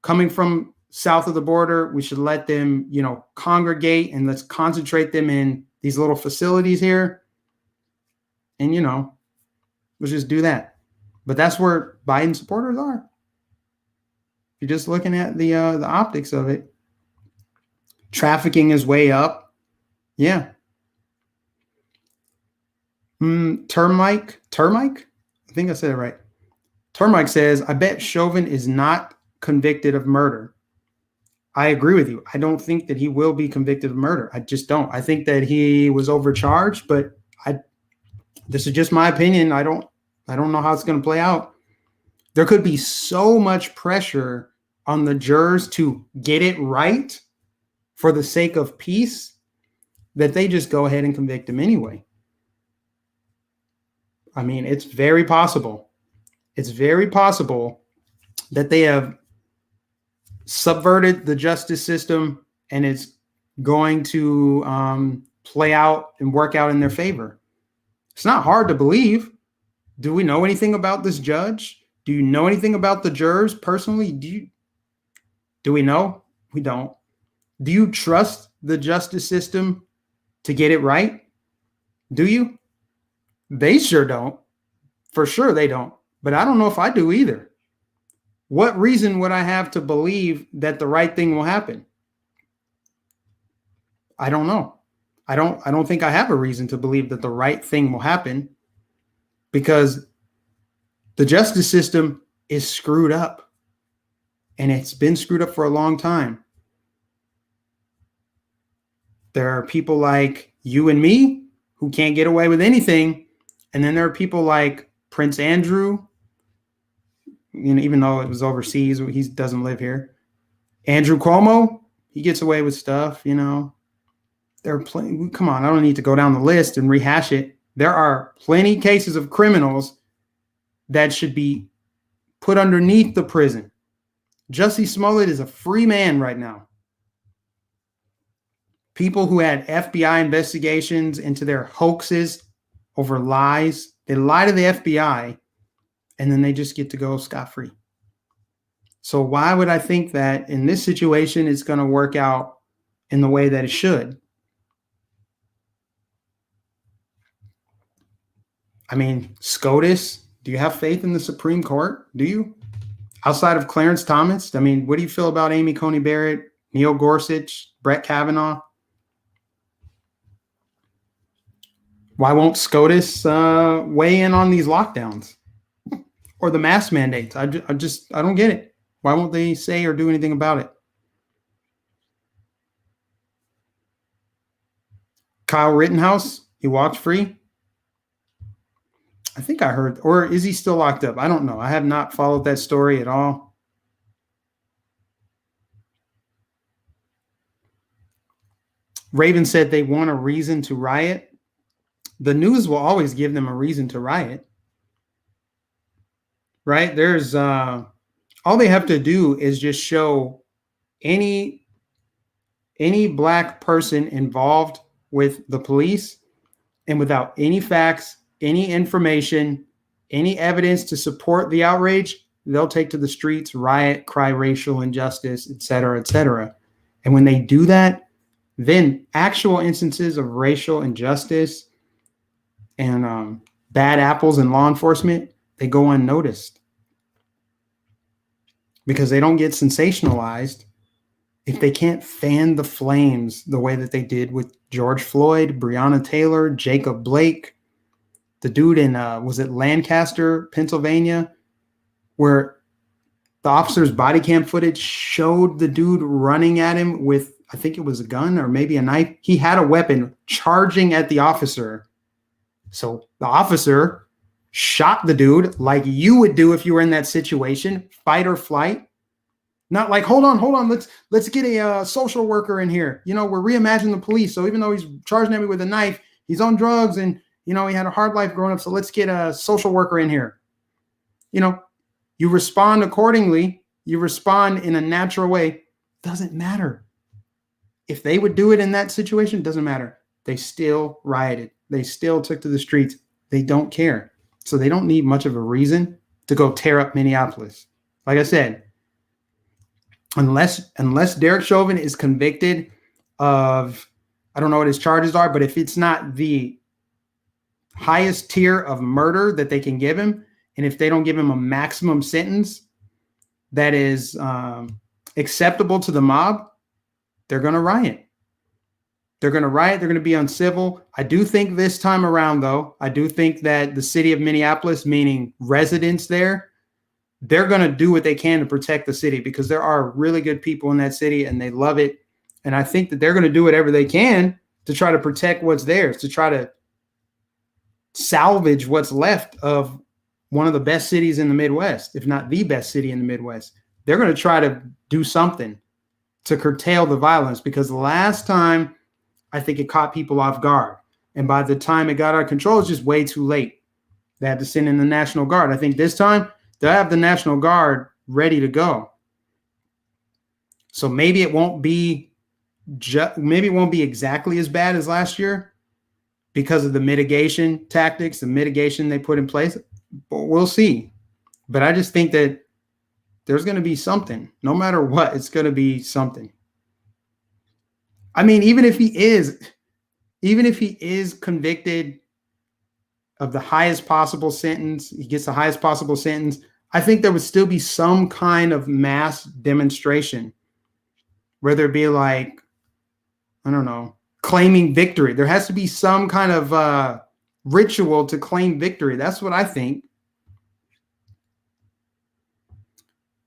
coming from south of the border. We should let them, congregate, and let's concentrate them in these little facilities here. And, let's just do that. But that's where Biden supporters are. You're just looking at the optics of it. Trafficking is way up. Yeah. Termike, I think I said it right. Termike says, I bet Chauvin is not convicted of murder. I agree with you. I don't think that he will be convicted of murder. I just don't. I think that he was overcharged, but this is just my opinion. I don't know how it's going to play out. There could be so much pressure on the jurors to get it right for the sake of peace that they just go ahead and convict him anyway. It's very possible. It's very possible that they have subverted the justice system and it's going to play out and work out in their favor. It's not hard to believe, Do we know anything about this judge? Do you know anything about the jurors personally? Do we know? We don't. Do you trust the justice system to get it right? Do you? They sure don't. For sure they don't. But I don't know if I do either. What reason would I have to believe that the right thing will happen? I don't know. I don't think I have a reason to believe that the right thing will happen, because the justice system is screwed up, and it's been screwed up for a long time. There are people like you and me who can't get away with anything. And then there are people like Prince Andrew, even though it was overseas, he doesn't live here. Andrew Cuomo, he gets away with stuff, There are plenty. Come on, I don't need to go down the list and rehash it. There are plenty cases of criminals that should be put underneath the prison. Jussie Smollett is a free man right now. People who had FBI investigations into their hoaxes over lies, they lie to the FBI, and then they just get to go scot-free. So why would I think that in this situation it's going to work out in the way that it should? I mean, SCOTUS, do you have faith in the Supreme Court? Do you? Outside of Clarence Thomas, I mean, what do you feel about Amy Coney Barrett, Neil Gorsuch, Brett Kavanaugh? Why won't SCOTUS weigh in on these lockdowns or the mask mandates? I don't get it. Why won't they say or do anything about it? Kyle Rittenhouse, he walked free. I think I heard, or is he still locked up? I don't know. I have not followed that story at all. Raven said they want a reason to riot. The news will always give them a reason to riot, right? There's all they have to do is just show any black person involved with the police, and without any facts, any information, any evidence to support the outrage, they'll take to the streets, riot, cry racial injustice, et cetera, et cetera. And when they do that, then actual instances of racial injustice and bad apples in law enforcement, they go unnoticed because they don't get sensationalized if they can't fan the flames the way that they did with George Floyd, Breonna Taylor, Jacob Blake, the dude in, was it Lancaster, Pennsylvania, where the officer's body cam footage showed the dude running at him with, I think it was a gun or maybe a knife. He had a weapon charging at the officer. So the officer shot the dude like you would do if you were in that situation, fight or flight. Not like, hold on, let's get a social worker in here. We're reimagining the police. So even though he's charging at me with a knife, he's on drugs and, he had a hard life growing up. So let's get a social worker in here. You respond accordingly. You respond in a natural way. Doesn't matter. If they would do it in that situation, doesn't matter. They still rioted. They still took to the streets. They don't care. So they don't need much of a reason to go tear up Minneapolis. Like I said, unless Derek Chauvin is convicted of, I don't know what his charges are, but if it's not the highest tier of murder that they can give him, and if they don't give him a maximum sentence that is acceptable to the mob, they're going to riot. They're going to riot. They're going to be uncivil. I do think this time around, though, I do think that the city of Minneapolis, meaning residents there, they're going to do what they can to protect the city, because there are really good people in that city and they love it. And I think that they're going to do whatever they can to try to protect what's theirs, to try to salvage what's left of one of the best cities in the Midwest, if not the best city in the Midwest. They're going to try to do something to curtail the violence, because the last time I think it caught people off guard. And by the time it got out of control, it's just way too late. They had to send in the National Guard. I think this time they'll have the National Guard ready to go. So maybe it won't be exactly as bad as last year because of the mitigation tactics, the mitigation they put in place. But we'll see. But I just think that there's going to be something. No matter what, it's going to be something. I mean, even if he is convicted of the highest possible sentence, he gets the highest possible sentence, I think there would still be some kind of mass demonstration, whether it be like, I don't know, claiming victory. There has to be some kind of ritual to claim victory. That's what I think.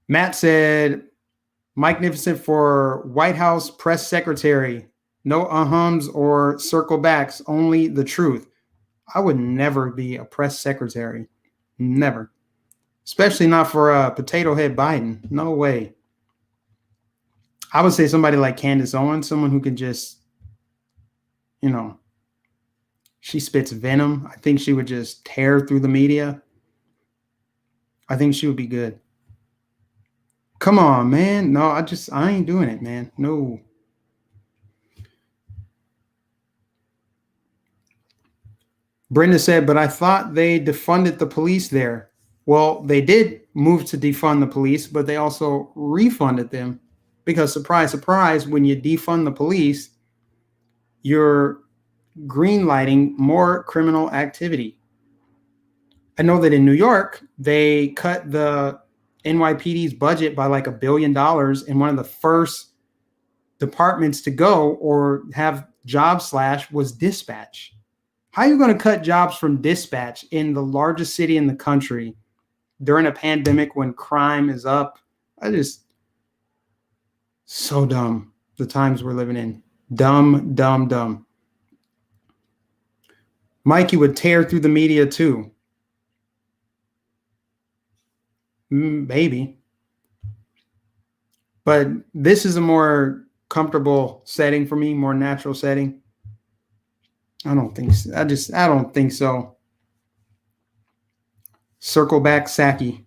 Matt said, Mike Nificent for White House press secretary. No uhums or circle backs, only the truth. I would never be a press secretary. Never. Especially not for potato head Biden. No way. I would say somebody like Candace Owens, someone who can just, she spits venom. I think she would just tear through the media. I think she would be good. Come on, man. No, I ain't doing it, man. No. Brenda said, but I thought they defunded the police there. Well, they did move to defund the police, but they also refunded them because, surprise, surprise, when you defund the police, you're greenlighting more criminal activity. I know that in New York, they cut the NYPD's budget by like $1 billion, and one of the first departments to go or have job slash was dispatch. How are you going to cut jobs from dispatch in the largest city in the country during a pandemic when crime is up? So dumb, the times we're living in. Dumb, dumb, dumb. Mikey would tear through the media too. Maybe. But this is a more comfortable setting for me, more natural setting. I don't think so. I don't think so. Circle back Saki.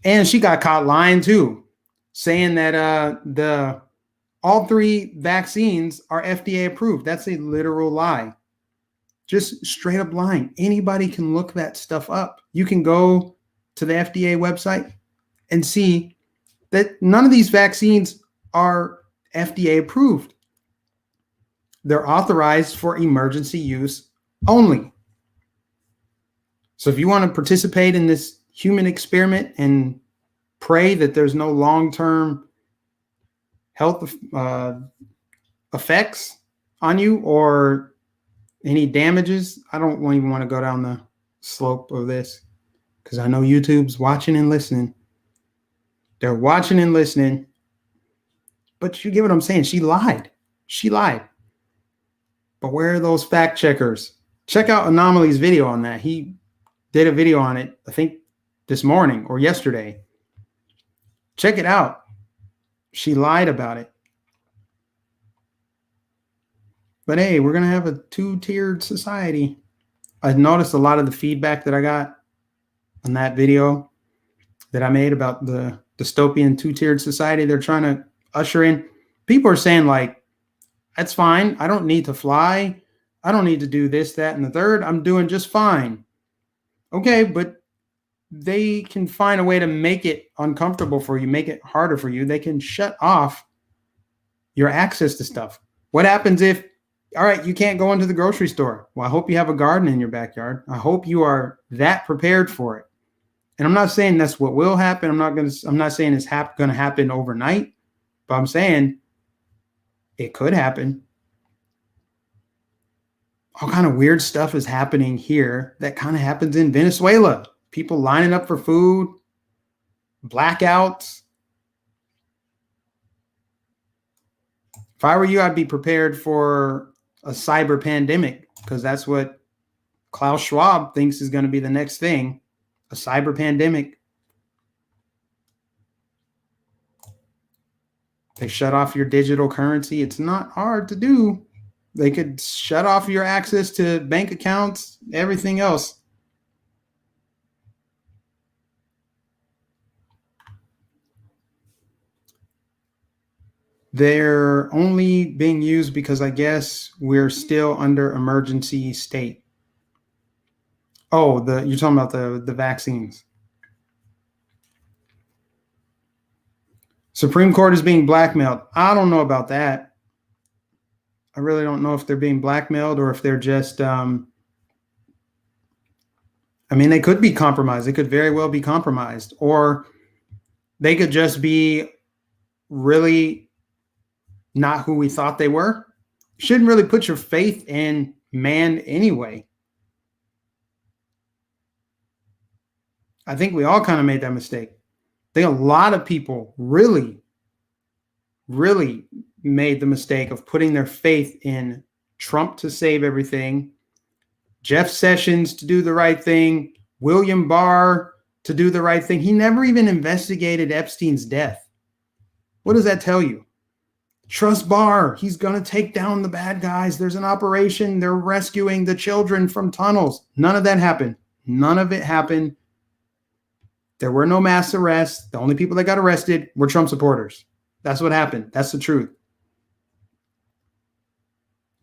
And she got caught lying too, saying that all 3 vaccines are FDA approved. That's a literal lie. Just straight up lying. Anybody can look that stuff up. You can go to the FDA website and see that none of these vaccines are FDA approved. They're authorized for emergency use only. So if you want to participate in this human experiment and pray that there's no long-term health effects on you or any damages, I don't even want to go down the slope of this because I know YouTube's watching and listening. They're watching and listening. But you get what I'm saying? She lied. She lied. But where are those fact checkers? Check out Anomaly's video on that. He did a video on it, I think this morning or yesterday. Check it out. She lied about it. But hey, we're going to have a 2-tiered society. I noticed a lot of the feedback that I got on that video that I made about the dystopian 2-tiered society they're trying to usher in. People are saying like, that's fine. I don't need to fly. I don't need to do this, that, and the third. I'm doing just fine. Okay, but they can find a way to make it uncomfortable for you, make it harder for you. They can shut off your access to stuff. What happens if, all right, you can't go into the grocery store? Well, I hope you have a garden in your backyard. I hope you are that prepared for it. And I'm not saying that's what will happen. I'm not saying it's going to happen overnight, but I'm saying it could happen. All kind of weird stuff is happening here that kind of happens in Venezuela. People lining up for food, blackouts. If I were you, I'd be prepared for a cyber pandemic because that's what Klaus Schwab thinks is going to be the next thing, a cyber pandemic. They shut off your digital currency. It's not hard to do. They could shut off your access to bank accounts, everything else. They're only being used because I guess we're still under emergency state. Oh, you're talking about the vaccines. Supreme Court is being blackmailed. I don't know about that. I really don't know if they're being blackmailed or if they're just I mean, they could be compromised. They could very well be compromised, or they could just be really not who we thought they were. You shouldn't really put your faith in man anyway. I think we all kind of made that mistake. I think a lot of people really made the mistake of putting their faith in Trump to save everything, Jeff Sessions to do the right thing, William Barr to do the right thing. He never even investigated Epstein's death. What does that tell you? Trust Barr. He's going to take down the bad guys. There's an operation. They're rescuing the children from tunnels. None of that happened. None of it happened. There were no mass arrests. The only people that got arrested were Trump supporters. That's what happened. That's the truth.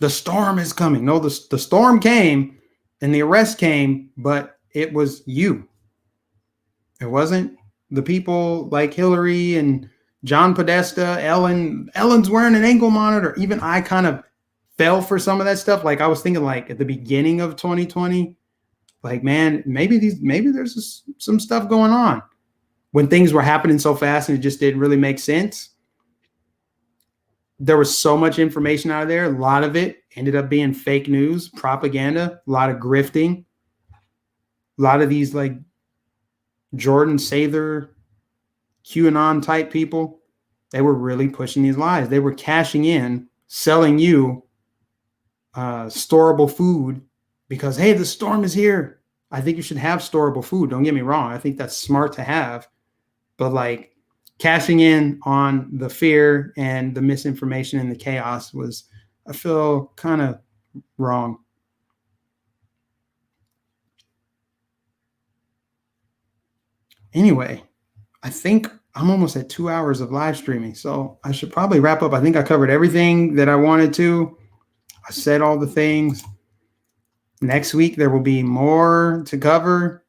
The storm is coming. No, the storm came and the arrest came, but it was you. It wasn't the people like Hillary and John Podesta, Ellen. Ellen's wearing an ankle monitor. Even I kind of fell for some of that stuff. Like I was thinking like at the beginning of 2020, like, man, maybe there's some stuff going on when things were happening so fast and it just didn't really make sense. There was so much information out of there. A lot of it ended up being fake news, propaganda, a lot of grifting, a lot of these like Jordan Sather, QAnon type people. They were really pushing these lies. They were cashing in, selling you storable food because, hey, the storm is here. I think you should have storable food. Don't get me wrong. I think that's smart to have. But like cashing in on the fear and the misinformation and the chaos was, I feel, kind of wrong. Anyway, I think I'm almost at 2 hours of live streaming, so I should probably wrap up. I think I covered everything that I wanted to. I said all the things. Next week, there will be more to cover.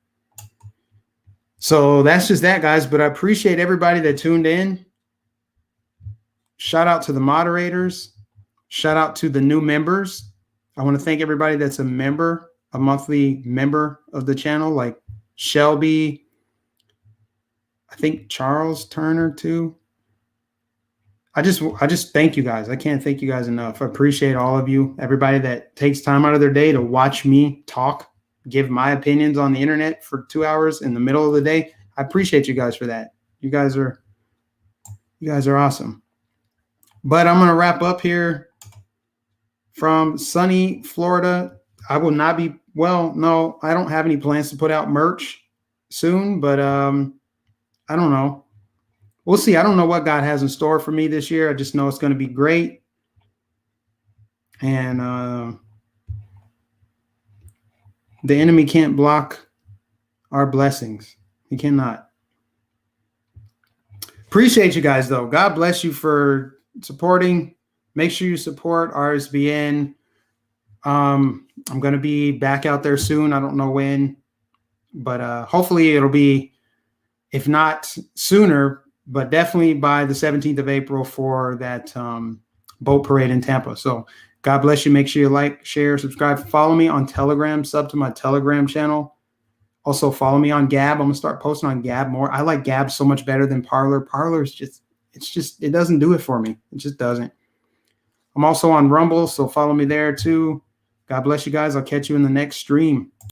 So that's just that, guys. But I appreciate everybody that tuned in. Shout out to the moderators. Shout out to the new members. I want to thank everybody that's a member, a monthly member of the channel, like Shelby. I think Charles Turner too. I just thank you guys. I can't thank you guys enough. I appreciate all of you, everybody that takes time out of their day to watch me talk, give my opinions on the internet for 2 hours in the middle of the day. I appreciate you guys for that. You guys are awesome. But I'm going to wrap up here from sunny Florida. I will not be, well, no, I don't have any plans to put out merch soon, but I don't know. We'll see. I don't know what God has in store for me this year. I just know it's going to be great. And the enemy can't block our blessings. He cannot. Appreciate you guys, though. God bless you for supporting. Make sure you support RSBN. I'm going to be back out there soon. I don't know when, but hopefully it'll be, if not sooner, but definitely by the 17th of April for that boat parade in Tampa. So God bless you. Make sure you like, share, subscribe. Follow me on Telegram. Sub to my Telegram channel. Also follow me on Gab. I'm going to start posting on Gab more. I like Gab so much better than Parler. Parler is just, it doesn't do it for me. It just doesn't. I'm also on Rumble, so follow me there too. God bless you guys. I'll catch you in the next stream.